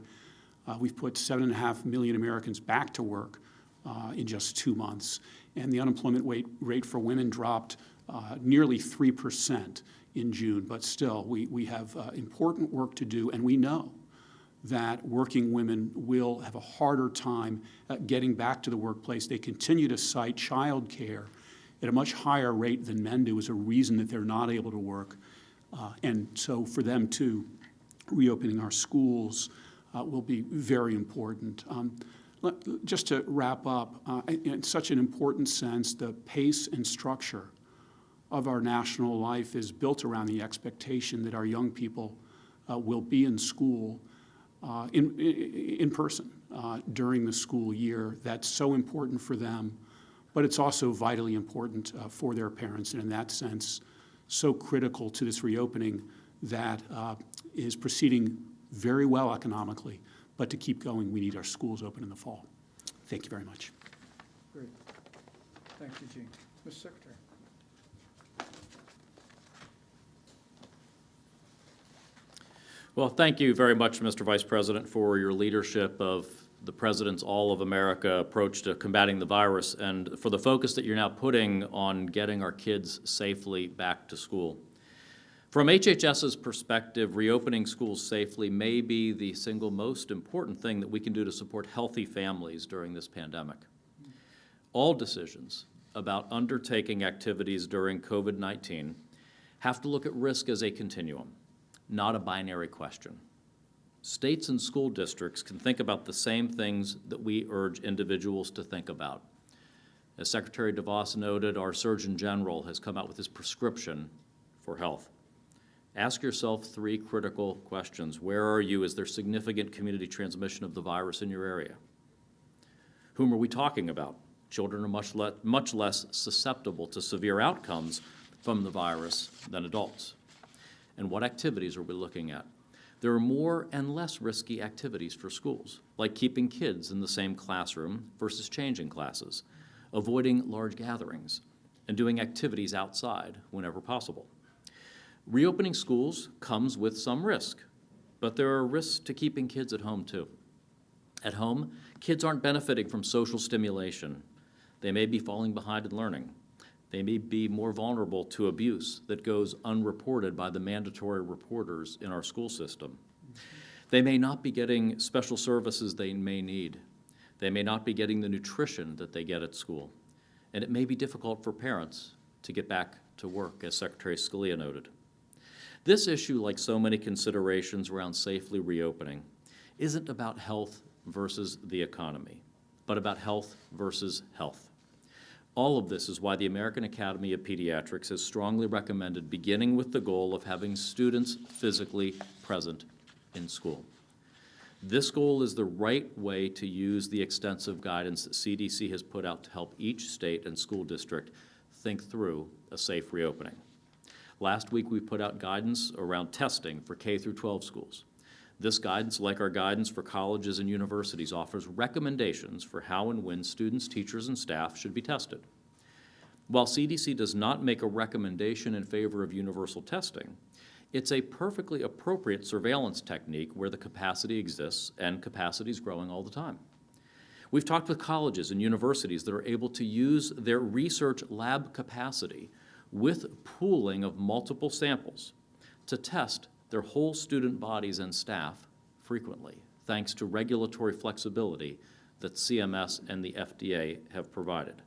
We've put 7.5 million Americans back to work in just 2 months, and the unemployment rate for women dropped nearly 3% in June. But still, we have important work to do, and we know that working women will have a harder time getting back to the workplace. They continue to cite child care at a much higher rate than men do as a reason that they're not able to work. And so for them, too, reopening our schools will be very important. Just to wrap up, in such an important sense, the pace and structure of our national life is built around the expectation that our young people will be in school in person during the school year. That's so important for them, but it's also vitally important for their parents, and in that sense, so critical to this reopening that is proceeding very well economically, but to keep going, we need our schools open in the fall. Thank you very much. Great. Thank you, Gene. Mr. Secretary. Well, thank you very much, Mr. Vice President, for your leadership of the President's All of America approach to combating the virus and for the focus that you're now putting on getting our kids safely back to school. From HHS's perspective, reopening schools safely may be the single most important thing that we can do to support healthy families during this pandemic. All decisions about undertaking activities during COVID-19 have to look at risk as a continuum, not a binary question. States and school districts can think about the same things that we urge individuals to think about. As Secretary DeVos noted, our Surgeon General has come out with his prescription for health. Ask yourself 3 critical questions. Where are you? Is there significant community transmission of the virus in your area? Whom are we talking about? Children are much less susceptible to severe outcomes from the virus than adults. And what activities are we looking at? There are more and less risky activities for schools, like keeping kids in the same classroom versus changing classes, avoiding large gatherings, and doing activities outside whenever possible. Reopening schools comes with some risk, but there are risks to keeping kids at home too. At home, kids aren't benefiting from social stimulation. They may be falling behind in learning. They may be more vulnerable to abuse that goes unreported by the mandatory reporters in our school system. They may not be getting special services they may need. They may not be getting the nutrition that they get at school. And it may be difficult for parents to get back to work, as Secretary Scalia noted. This issue, like so many considerations around safely reopening, isn't about health versus the economy, but about health versus health. All of this is why the American Academy of Pediatrics has strongly recommended beginning with the goal of having students physically present in school. This goal is the right way to use the extensive guidance that CDC has put out to help each state and school district think through a safe reopening. Last week, we put out guidance around testing for K through 12 schools. This guidance, like our guidance for colleges and universities, offers recommendations for how and when students, teachers, and staff should be tested. While CDC does not make a recommendation in favor of universal testing, it's a perfectly appropriate surveillance technique where the capacity exists, and capacity is growing all the time. We've talked with colleges and universities that are able to use their research lab capacity with pooling of multiple samples to test their whole student bodies and staff frequently, thanks to regulatory flexibility that CMS and the FDA have provided.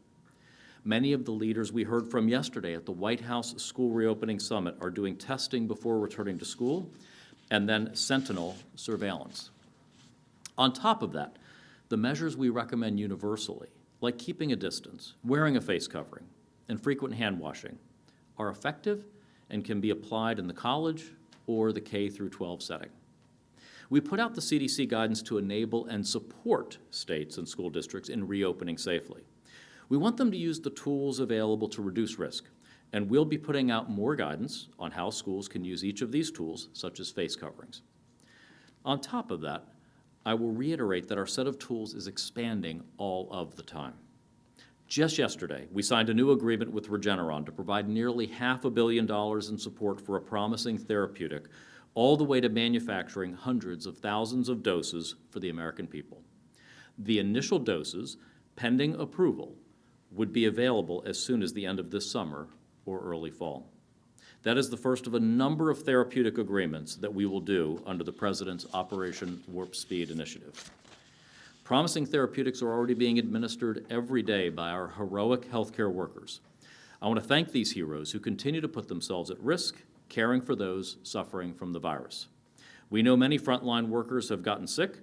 Many of the leaders we heard from yesterday at the White House School Reopening Summit are doing testing before returning to school, and then sentinel surveillance. On top of that, the measures we recommend universally, like keeping a distance, wearing a face covering, and frequent hand washing, are effective and can be applied in the college or the K through 12 setting. We put out the CDC guidance to enable and support states and school districts in reopening safely. We want them to use the tools available to reduce risk, and we'll be putting out more guidance on how schools can use each of these tools, such as face coverings. On top of that, I will reiterate that our set of tools is expanding all of the time. Just yesterday, we signed a new agreement with Regeneron to provide nearly $500 million in support for a promising therapeutic, all the way to manufacturing hundreds of thousands of doses for the American people. The initial doses, pending approval, would be available as soon as the end of this summer or early fall. That is the first of a number of therapeutic agreements that we will do under the President's Operation Warp Speed initiative. Promising therapeutics are already being administered every day by our heroic healthcare workers. I want to thank these heroes who continue to put themselves at risk, caring for those suffering from the virus. We know many frontline workers have gotten sick,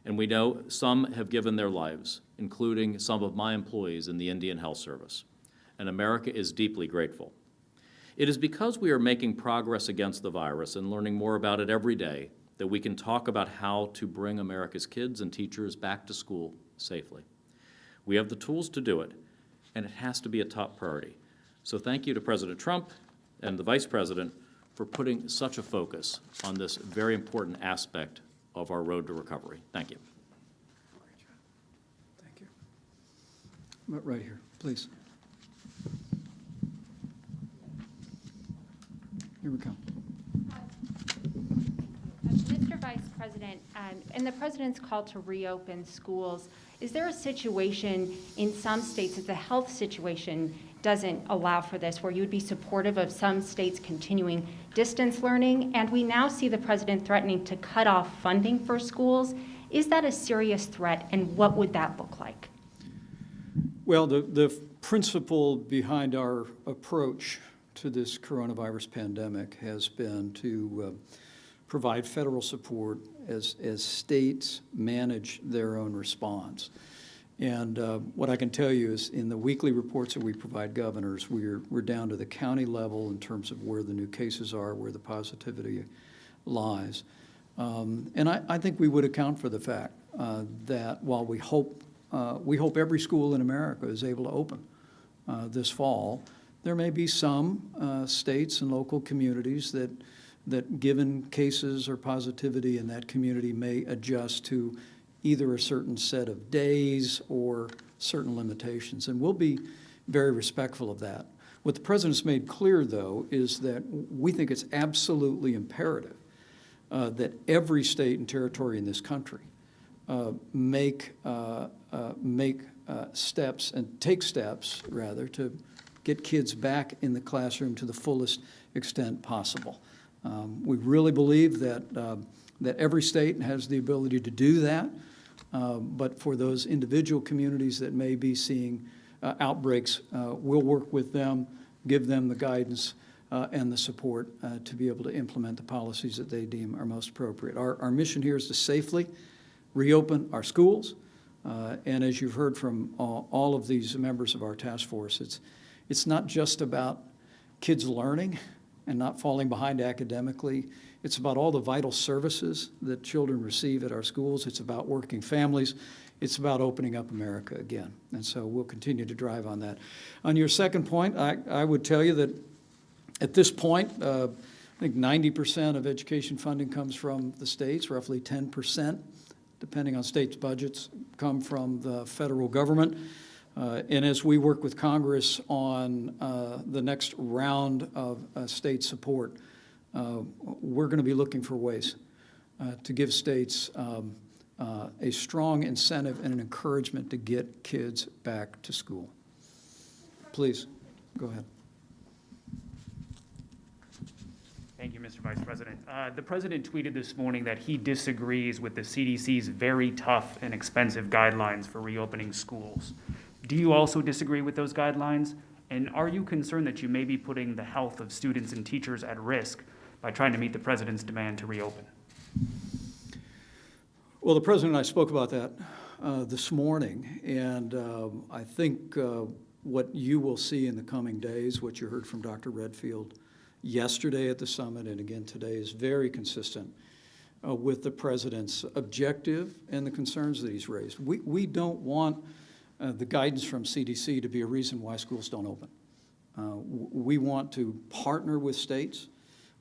and we know some have given their lives, including some of my employees in the Indian Health Service. And America is deeply grateful. It is because we are making progress against the virus and learning more about it every day that we can talk about how to bring America's kids and teachers back to school safely. We have the tools to do it, and it has to be a top priority. So thank you to President Trump and the Vice President for putting such a focus on this very important aspect of our road to recovery. Thank you. Thank you. Right here, please. Here we come. Mr. Vice President, in the President's call to reopen schools, is there a situation in some states that the health situation doesn't allow for this, where you would be supportive of some states continuing distance learning? And we now see the President threatening to cut off funding for schools. Is that a serious threat, and what would that look like? Well, the principle behind our approach to this coronavirus pandemic has been to provide federal support as states manage their own response. And what I can tell you is in the weekly reports that we provide governors, we're down to the county level in terms of where the new cases are, where the positivity lies. And I think we would account for the fact that while we hope every school in America is able to open this fall, there may be some states and local communities that given cases or positivity in that community may adjust to either a certain set of days or certain limitations. And we'll be very respectful of that. What the President's made clear, though, is that we think it's absolutely imperative that every state and territory in this country make steps and take steps, rather, to get kids back in the classroom to the fullest extent possible. We really believe that every state has the ability to do that, but for those individual communities that may be seeing outbreaks, we'll work with them, give them the guidance and the support to be able to implement the policies that they deem are most appropriate. Our mission here is to safely reopen our schools, and as you've heard from all of these members of our task force, it's not just about kids learning and not falling behind academically. It's about all the vital services that children receive at our schools. It's about working families. It's about opening up America again. And so we'll continue to drive on that. On your second point, I would tell you that at this point, I think 90% of education funding comes from the states, roughly 10%, depending on states' budgets, come from the federal government. And as we work with Congress on the next round of state support, we're going to be looking for ways to give states a strong incentive and an encouragement to get kids back to school. Please, go ahead. Mr. Vice President. The President tweeted this morning that he disagrees with the CDC's very tough and expensive guidelines for reopening schools. Do you also disagree with those guidelines? And are you concerned that you may be putting the health of students and teachers at risk by trying to meet the President's demand to reopen? Well, the President and I spoke about that this morning, and I think what you will see in the coming days, what you heard from Dr. Redfield yesterday at the summit and again today, is very consistent with the President's objective and the concerns that he's raised. We don't want the guidance from CDC to be a reason why schools don't open. We want to partner with states,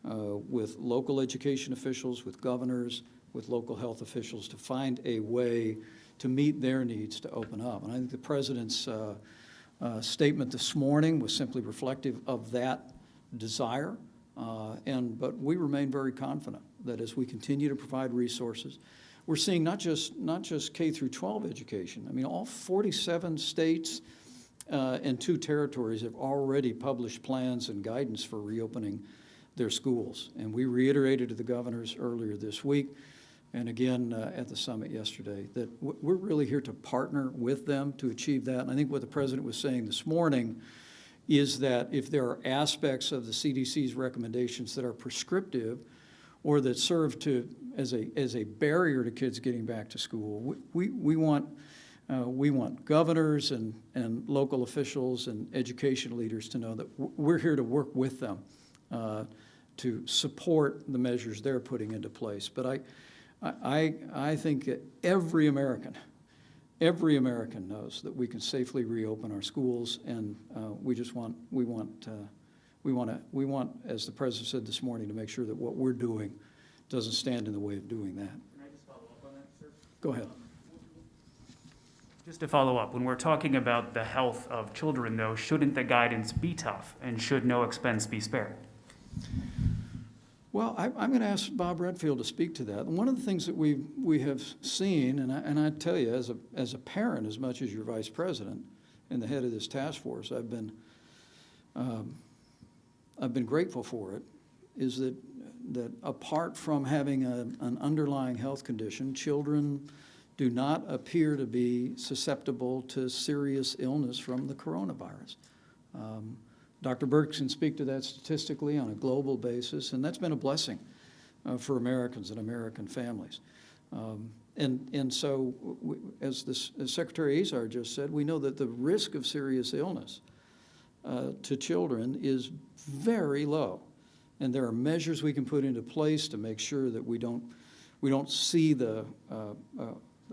with local education officials, with governors, with local health officials to find a way to meet their needs to open up. And I think the President's statement this morning was simply reflective of that desire, but we remain very confident that as we continue to provide resources, we're seeing not just K through 12 education. I mean, all 47 states and 2 territories have already published plans and guidance for reopening their schools. And we reiterated to the governors earlier this week and again at the summit yesterday that we're really here to partner with them to achieve that. And I think what the President was saying this morning is that if there are aspects of the CDC's recommendations that are prescriptive or that serve as a barrier to kids getting back to school, we want governors and local officials and education leaders to know that we're here to work with them to support the measures they're putting into place. But I think that every American knows that we can safely reopen our schools, and we want, as the President said this morning, to make sure that what we're doing doesn't stand in the way of doing that. Can I just follow up on that, sir? Go ahead. Just to follow up, when we're talking about the health of children, though, shouldn't the guidance be tough, and should no expense be spared? Well, I'm going to ask Bob Redfield to speak to that. And one of the things that we have seen, and I tell you, as a parent, as much as your Vice President and the head of this task force, I've been grateful for it, is that apart from having an underlying health condition, children do not appear to be susceptible to serious illness from the coronavirus. Dr. Burke can speak to that statistically on a global basis, and that's been a blessing for Americans and American families. And so, as Secretary Azar just said, we know that the risk of serious illness to children is very low. And there are measures we can put into place to make sure that we don't see the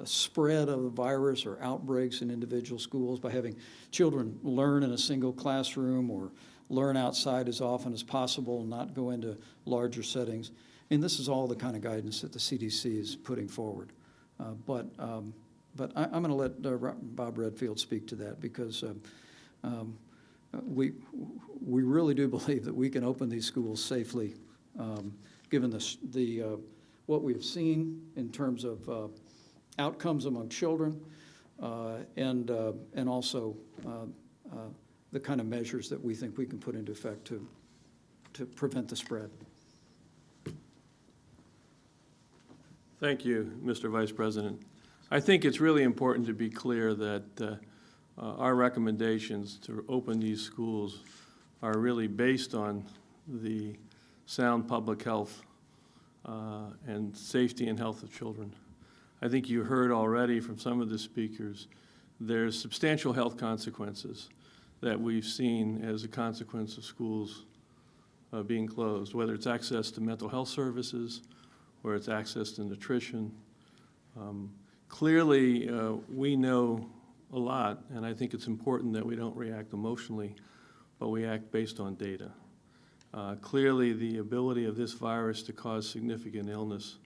spread of the virus or outbreaks in individual schools by having children learn in a single classroom or learn outside as often as possible and not go into larger settings. And this is all the kind of guidance that the CDC is putting forward. But I'm going to let Bob Redfield speak to that because we really do believe that we can open these schools safely, given what we have seen in terms of outcomes among children, and also the kind of measures that we think we can put into effect to prevent the spread. Thank you, Mr. Vice President. I think it's really important to be clear that our recommendations to open these schools are really based on the sound public health and safety and health of children. I think you heard already from some of the speakers, there's substantial health consequences that we've seen as a consequence of schools being closed, whether it's access to mental health services, or it's access to nutrition. Clearly, we know a lot, and I think it's important that we don't react emotionally, but we act based on data. Clearly, the ability of this virus to cause significant illness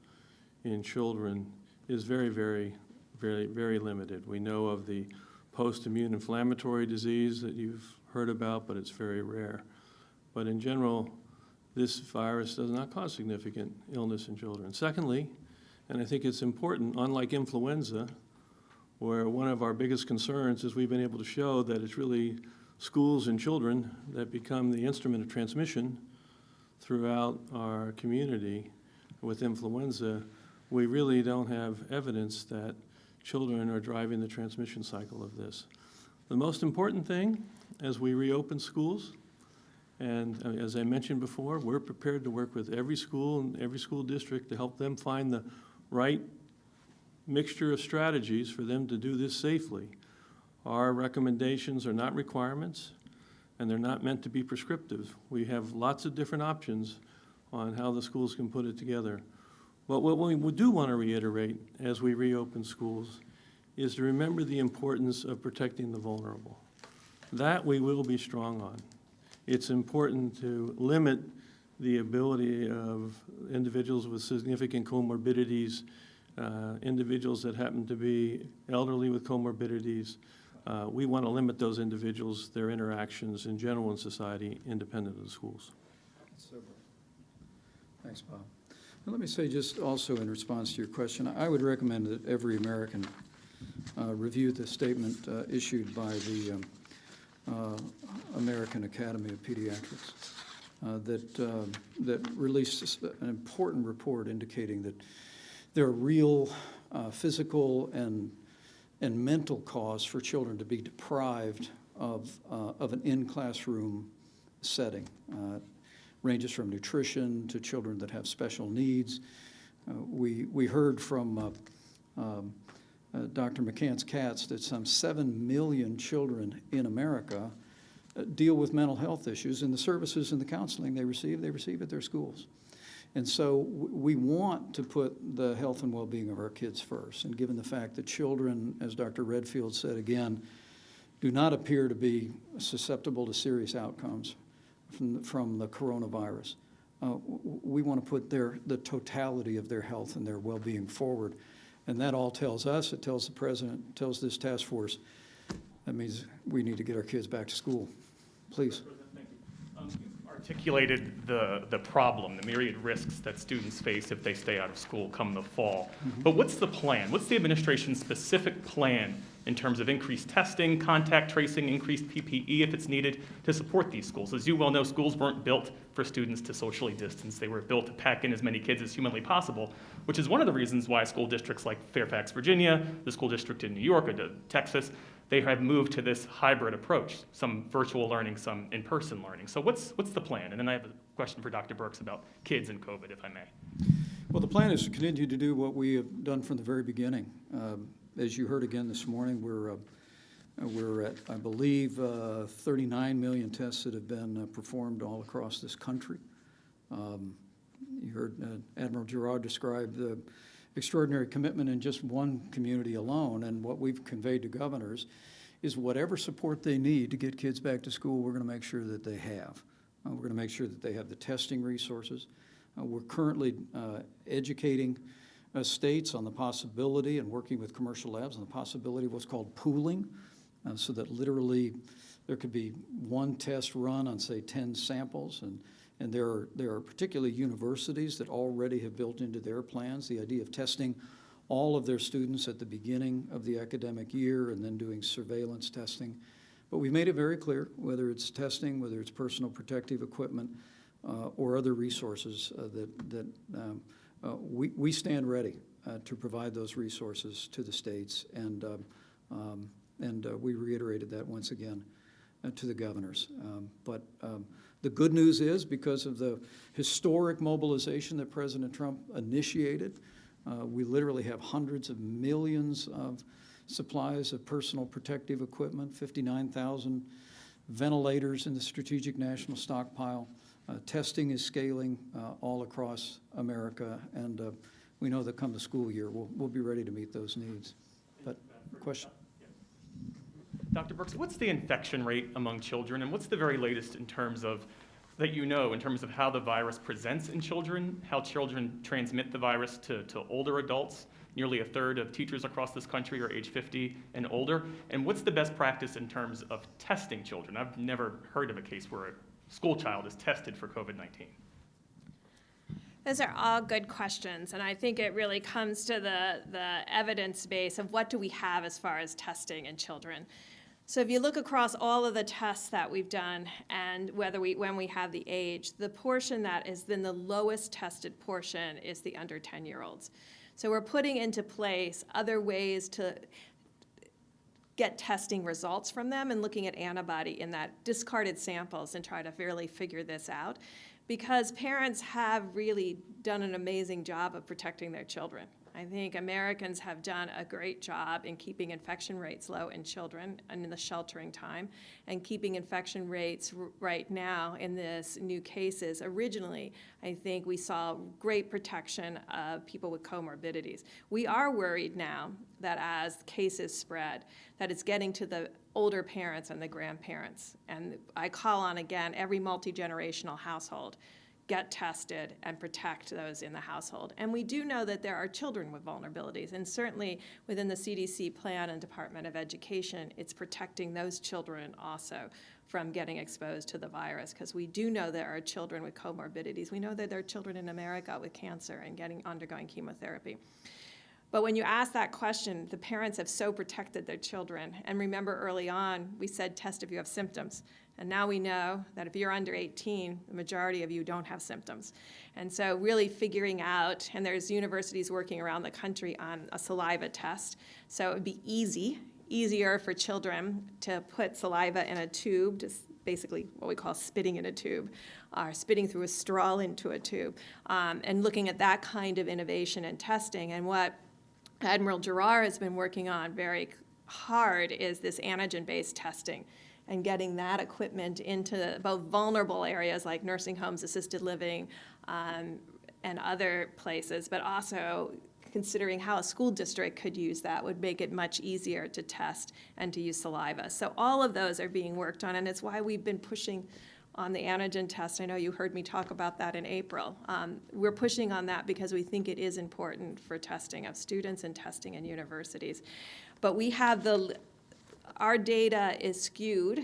in children is very, very, very, very limited. We know of the post-immune inflammatory disease that you've heard about, but it's very rare. But in general, this virus does not cause significant illness in children. Secondly, and I think it's important, unlike influenza, where one of our biggest concerns is we've been able to show that it's really schools and children that become the instrument of transmission, throughout our community with influenza, we really don't have evidence that children are driving the transmission cycle of this. The most important thing as we reopen schools, and as I mentioned before, we're prepared to work with every school and every school district to help them find the right mixture of strategies for them to do this safely. Our recommendations are not requirements, and they're not meant to be prescriptive. We have lots of different options on how the schools can put it together. But what we do want to reiterate as we reopen schools is to remember the importance of protecting the vulnerable. That we will be strong on. It's important to limit the ability of individuals with significant comorbidities, individuals that happen to be elderly with comorbidities. We want to limit those individuals, their interactions in general in society, independent of the schools. Thanks, Bob. And let me say just also in response to your question, I would recommend that every American review the statement issued by the American Academy of Pediatrics that released an important report indicating that there are real physical and mental cause for children to be deprived of an in-classroom setting. Ranges from nutrition to children that have special needs. We heard from Dr. McCann's Katz that some 7 million children in America deal with mental health issues, and the services and the counseling they receive at their schools. And so we want to put the health and well-being of our kids first. And given the fact that children, as Dr. Redfield said again, do not appear to be susceptible to serious outcomes from the coronavirus, we want to put the totality of their health and their well-being forward. And that all tells us, it tells the president, it tells this task force, that means we need to get our kids back to school. Please. Thank you. You articulated the problem, the myriad risks that students face if they stay out of school come the fall. Mm-hmm. But what's the plan? What's the administration's specific plan in terms of increased testing, contact tracing, increased PPE if it's needed to support these schools? As you well know, schools weren't built for students to socially distance. They were built to pack in as many kids as humanly possible, which is one of the reasons why school districts like Fairfax, Virginia, the school district in New York, or Texas, they have moved to this hybrid approach, some virtual learning, some in-person learning. So what's the plan? And then I have a question for Dr. Birx about kids and COVID, if I may. Well, the plan is to continue to do what we have done from the very beginning. As you heard again this morning, we're at, I believe, 39 million tests that have been performed all across this country. You heard Admiral Girard describe the extraordinary commitment in just one community alone, and what we've conveyed to governors is whatever support they need to get kids back to school, we're going to make sure that they have. We're going to make sure that they have the testing resources. We're currently educating states on the possibility and working with commercial labs on the possibility of what's called pooling, so that literally there could be one test run on, say, 10 samples, and there are particularly universities that already have built into their plans the idea of testing all of their students at the beginning of the academic year and then doing surveillance testing. But we made it very clear, whether it's testing, whether it's personal protective equipment, or other resources, that we stand ready to provide those resources to the states, and we reiterated that once again to the governors. But the good news is, because of the historic mobilization that President Trump initiated, we literally have hundreds of millions of supplies of personal protective equipment, 59,000 ventilators in the Strategic National Stockpile. Testing is scaling all across America, and we know that come the school year, we'll be ready to meet those needs. But question? Dr. Birx, what's the infection rate among children, and what's the very latest in terms of, that you know, in terms of how the virus presents in children, how children transmit the virus to older adults? Nearly a third of teachers across this country are age 50 and older. And what's the best practice in terms of testing children? I've never heard of a case where a school child is tested for COVID-19. Those are all good questions, and I think it really comes to the evidence base of what do we have as far as testing in children. So if you look across all of the tests that we've done and when we have the age, the portion that has been the lowest tested portion is the under 10-year-olds. So we're putting into place other ways to get testing results from them and looking at antibody in that discarded samples and try to really figure this out, because parents have really done an amazing job of protecting their children. I think Americans have done a great job in keeping infection rates low in children and in the sheltering time, and keeping infection rates right now in this new cases. Originally, I think we saw great protection of people with comorbidities. We are worried now that as cases spread, that it's getting to the older parents and the grandparents. And I call on, again, every multi-generational household, get tested and protect those in the household. And we do know that there are children with vulnerabilities, and certainly within the CDC plan and Department of Education, it's protecting those children also from getting exposed to the virus, because we do know there are children with comorbidities. We know that there are children in America with cancer and undergoing chemotherapy. But when you ask that question, the parents have so protected their children. And remember, early on, we said test if you have symptoms. And now we know that if you're under 18, the majority of you don't have symptoms. And so really figuring out, and there's universities working around the country on a saliva test. So it would be easier for children to put saliva in a tube, just basically what we call spitting in a tube, or spitting through a straw into a tube, and looking at that kind of innovation and testing. And what Admiral Giroir has been working on very hard is this antigen-based testing, and getting that equipment into both vulnerable areas like nursing homes, assisted living, and other places, but also considering how a school district could use that would make it much easier to test and to use saliva. So all of those are being worked on, and it's why we've been pushing on the antigen test. I know you heard me talk about that in April. We're pushing on that because we think it is important for testing of students and testing in universities. But we have our data is skewed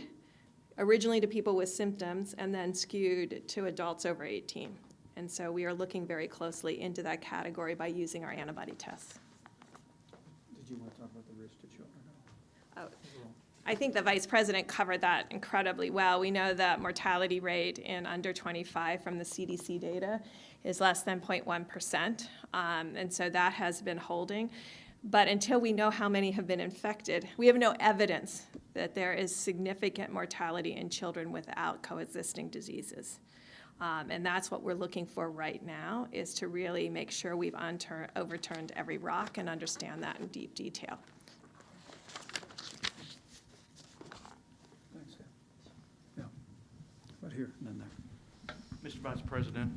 originally to people with symptoms and then skewed to adults over 18. And so we are looking very closely into that category by using our antibody tests. Did you want to talk about the risk to children? Oh, I think the Vice President covered that incredibly well. We know that mortality rate in under 25 from the CDC data is less than 0.1%, and so that has been holding. But until we know how many have been infected, we have no evidence that there is significant mortality in children without coexisting diseases. And that's what we're looking for right now, is to really make sure we've overturned every rock and understand that in deep detail. Thanks, Sam. Yeah, right here and then there. Mr. Vice President,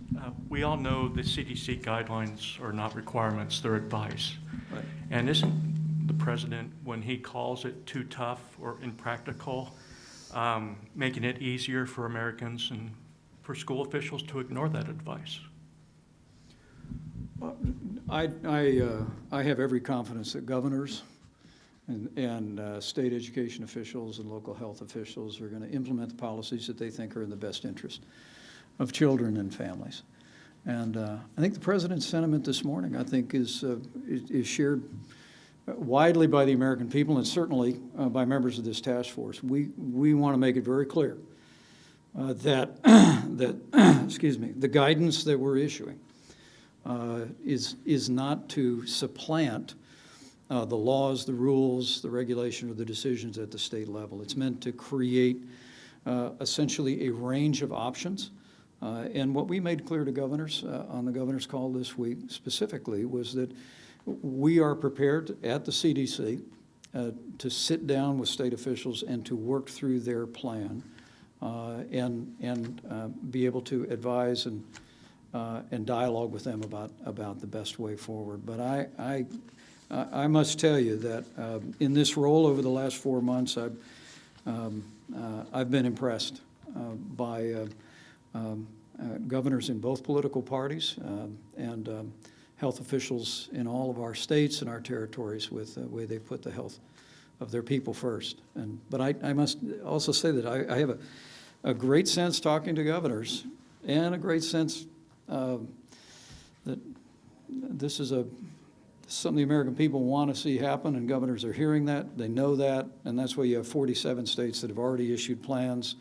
we all know the CDC guidelines are not requirements, they're advice. Right. And isn't the President, when he calls it too tough or impractical, making it easier for Americans and for school officials to ignore that advice? I have every confidence that governors and state education officials and local health officials are going to implement the policies that they think are in the best interest of children and families. And I think the President's sentiment this morning, I think, is shared widely by the American people and certainly by members of this task force. We want to make it very clear that excuse me, the guidance that we're issuing is not to supplant the laws, the rules, the regulation, or the decisions at the state level. It's meant to create essentially a range of options. And what we made clear to governors on the governor's call this week specifically was that we are prepared at the CDC to sit down with state officials and to work through their plan and be able to advise and dialogue with them about the best way forward. But I must tell you that in this role over the last 4 months, I've been impressed by governors in both political parties and health officials in all of our states and our territories with the way they put the health of their people first. But I must also say that I have a great sense talking to governors and a great sense that this is something the American people want to see happen, and governors are hearing that. They know that, and that's why you have 47 states that have already issued plans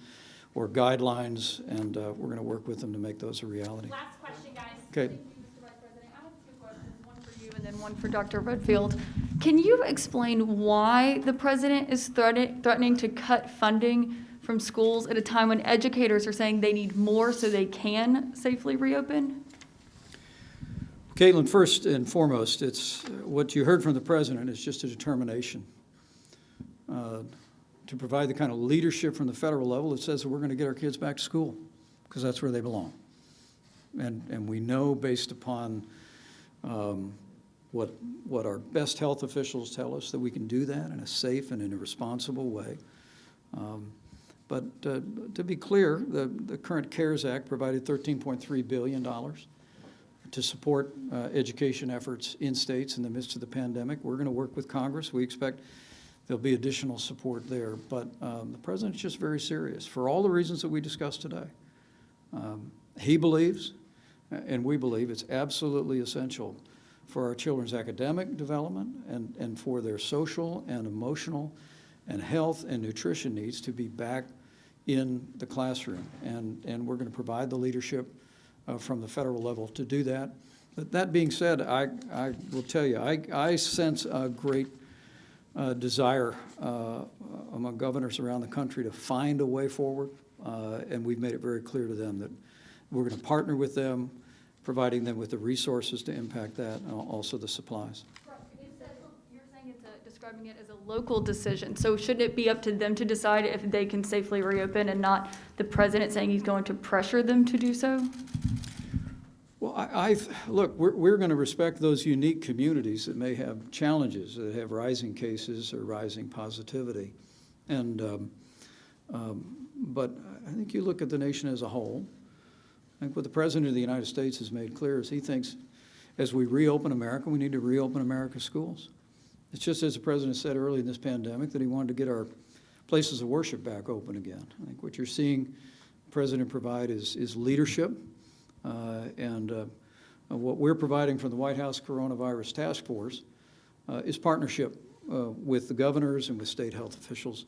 or guidelines, and we're going to work with them to make those a reality. Last question, guys. Okay. Thank you, Mr. Vice President. I have two questions, one for you and then one for Dr. Redfield. Can you explain why the president is threatening to cut funding from schools at a time when educators are saying they need more so they can safely reopen? Caitlin, first and foremost, it's what you heard from the president is just a determination to provide the kind of leadership from the federal level that says that we're going to get our kids back to school because that's where they belong. And we know based upon what our best health officials tell us that we can do that in a safe and in a responsible way. But to be clear, the current CARES Act provided $13.3 billion to support education efforts in states in the midst of the pandemic. We're going to work with Congress. We expect there'll be additional support there. But the president's just very serious for all the reasons that we discussed today. He believes, and we believe, it's absolutely essential for our children's academic development and for their social and emotional and health and nutrition needs to be back in the classroom. And we're going to provide the leadership from the federal level to do that. But that being said, I will tell you, I sense a great desire among governors around the country to find a way forward, and we've made it very clear to them that we're going to partner with them, providing them with the resources to impact that, and also the supplies. You're saying describing it as a local decision, so shouldn't it be up to them to decide if they can safely reopen and not the president saying he's going to pressure them to do so? Well, look, we're going to respect those unique communities that may have challenges, that have rising cases or rising positivity. And, but I think you look at the nation as a whole. I think what the President of the United States has made clear is he thinks as we reopen America, we need to reopen America's schools. It's just as the President said early in this pandemic that he wanted to get our places of worship back open again. I think what you're seeing the President provide is leadership. What we're providing from the White House Coronavirus Task Force is partnership with the governors and with state health officials,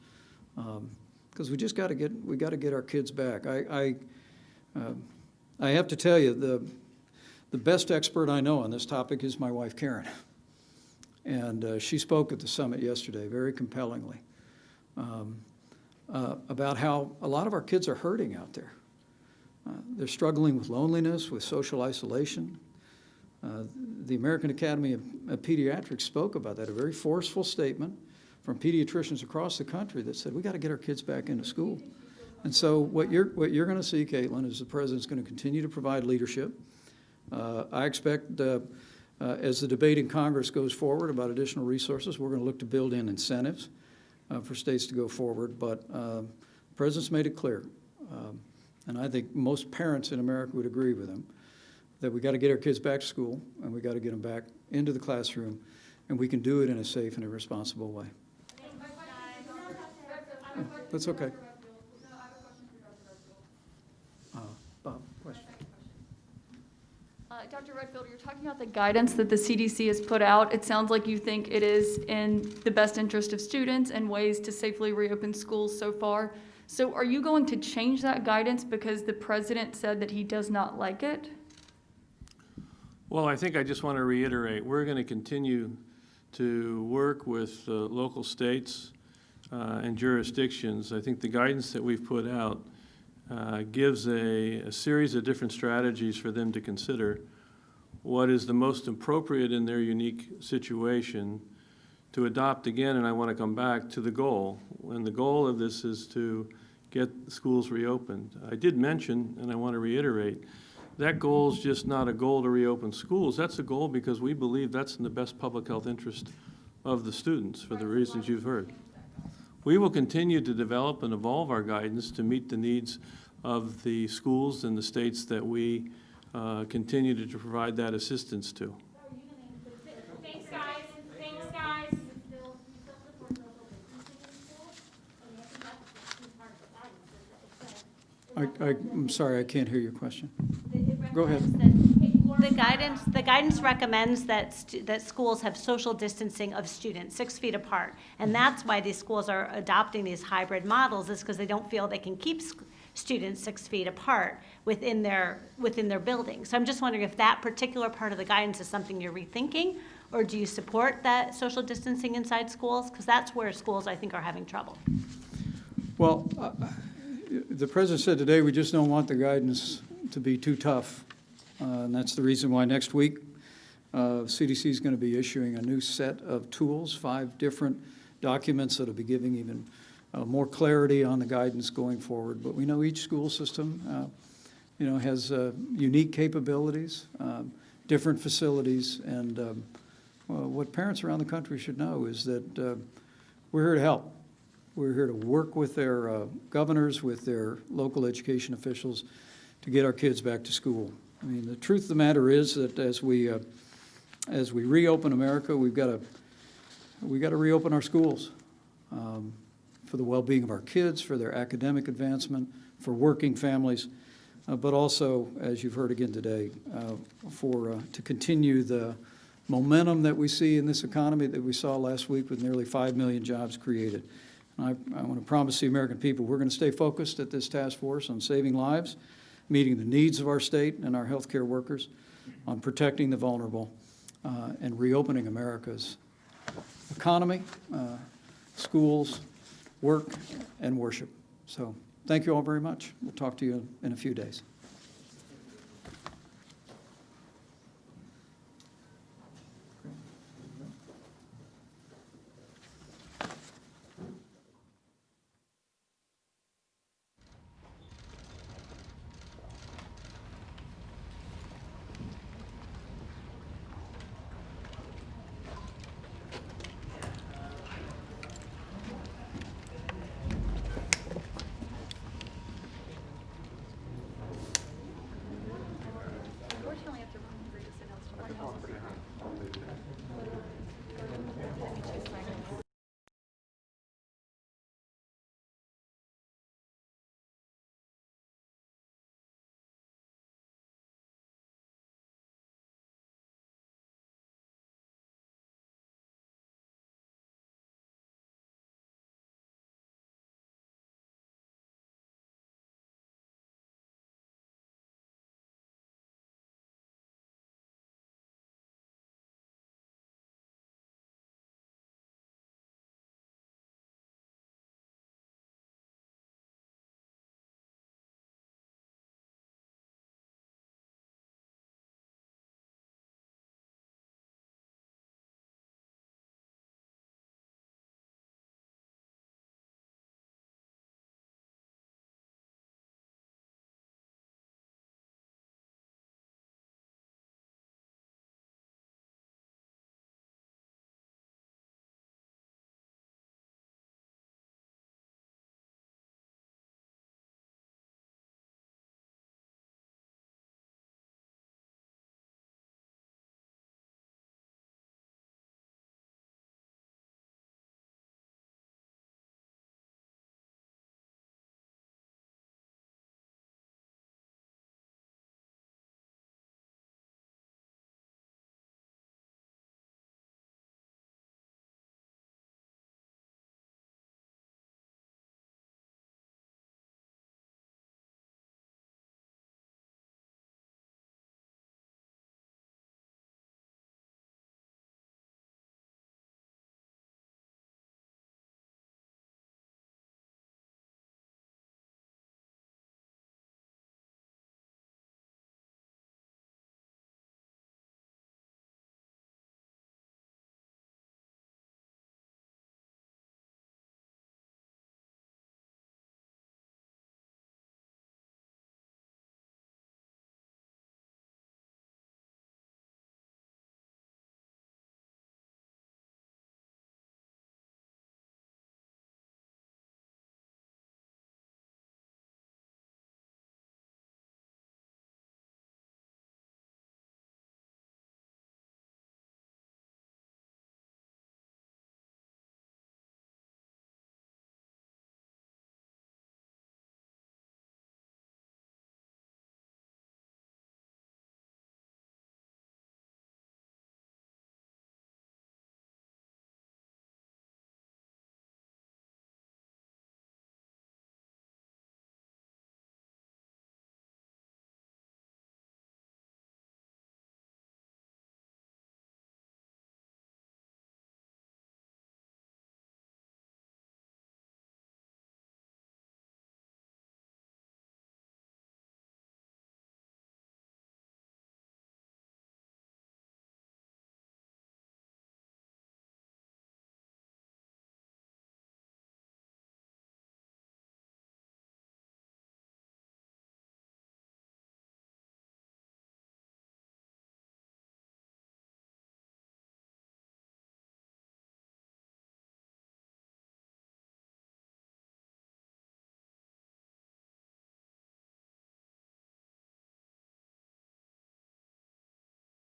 because we just got to get our kids back. I have to tell you, the best expert I know on this topic is my wife Karen, and she spoke at the summit yesterday very compellingly about how a lot of our kids are hurting out there. They're struggling with loneliness, with social isolation. The American Academy of Pediatrics spoke about that, a very forceful statement from pediatricians across the country that said, we got to get our kids back into school. And so what you're going to see, Caitlin, is the President's going to continue to provide leadership. I expect as the debate in Congress goes forward about additional resources, we're going to look to build in incentives for states to go forward. But the President's made it clear, and I think most parents in America would agree with him, that we got to get our kids back to school and we got to get them back into the classroom, and we can do it in a safe and a responsible way. That's okay. Bob, question. Dr. Redfield, you're talking about the guidance that the CDC has put out. It sounds like you think it is in the best interest of students and ways to safely reopen schools so far. So are you going to change that guidance because the president said that he does not like it? Well, I think I just want to reiterate, we're going to continue to work with local states and jurisdictions. I think the guidance that we've put out gives a series of different strategies for them to consider what is the most appropriate in their unique situation to adopt again, and I want to come back to the goal. And the goal of this is to get schools reopened. I did mention, and I want to reiterate, that goal is just not a goal to reopen schools. That's a goal because we believe that's in the best public health interest of the students for the reasons you've heard. We will continue to develop and evolve our guidance to meet the needs of the schools and the states that we continue to provide that assistance to. Thanks, guys. Thanks, guys. I'm sorry, I can't hear your question. Go ahead. The guidance recommends that schools have social distancing of students, 6 feet apart. And that's why these schools are adopting these hybrid models, is because they don't feel they can keep students 6 feet apart within their building. So I'm just wondering if that particular part of the guidance is something you're rethinking, or do you support that social distancing inside schools? Because that's where schools, I think, are having trouble. Well, the president said today we just don't want the guidance to be too tough. And that's the reason why next week CDC is going to be issuing a new set of tools, 5 different documents that will be giving even more clarity on the guidance going forward. But we know each school system, has unique capabilities, different facilities, and what parents around the country should know is that we're here to help. We're here to work with their governors, with their local education officials to get our kids back to school. I mean, the truth of the matter is that as we reopen America, we've got to reopen our schools for the well-being of our kids, for their academic advancement, for working families, but also, as you've heard again today, to continue the momentum that we see in this economy that we saw last week with nearly 5 million jobs created. And I want to promise the American people we're going to stay focused at this task force on saving lives, meeting the needs of our state and our healthcare workers, on protecting the vulnerable, and reopening America's economy, schools, work, and worship. So thank you all very much. We'll talk to you in a few days. Unfortunately, I have to run for this announcement.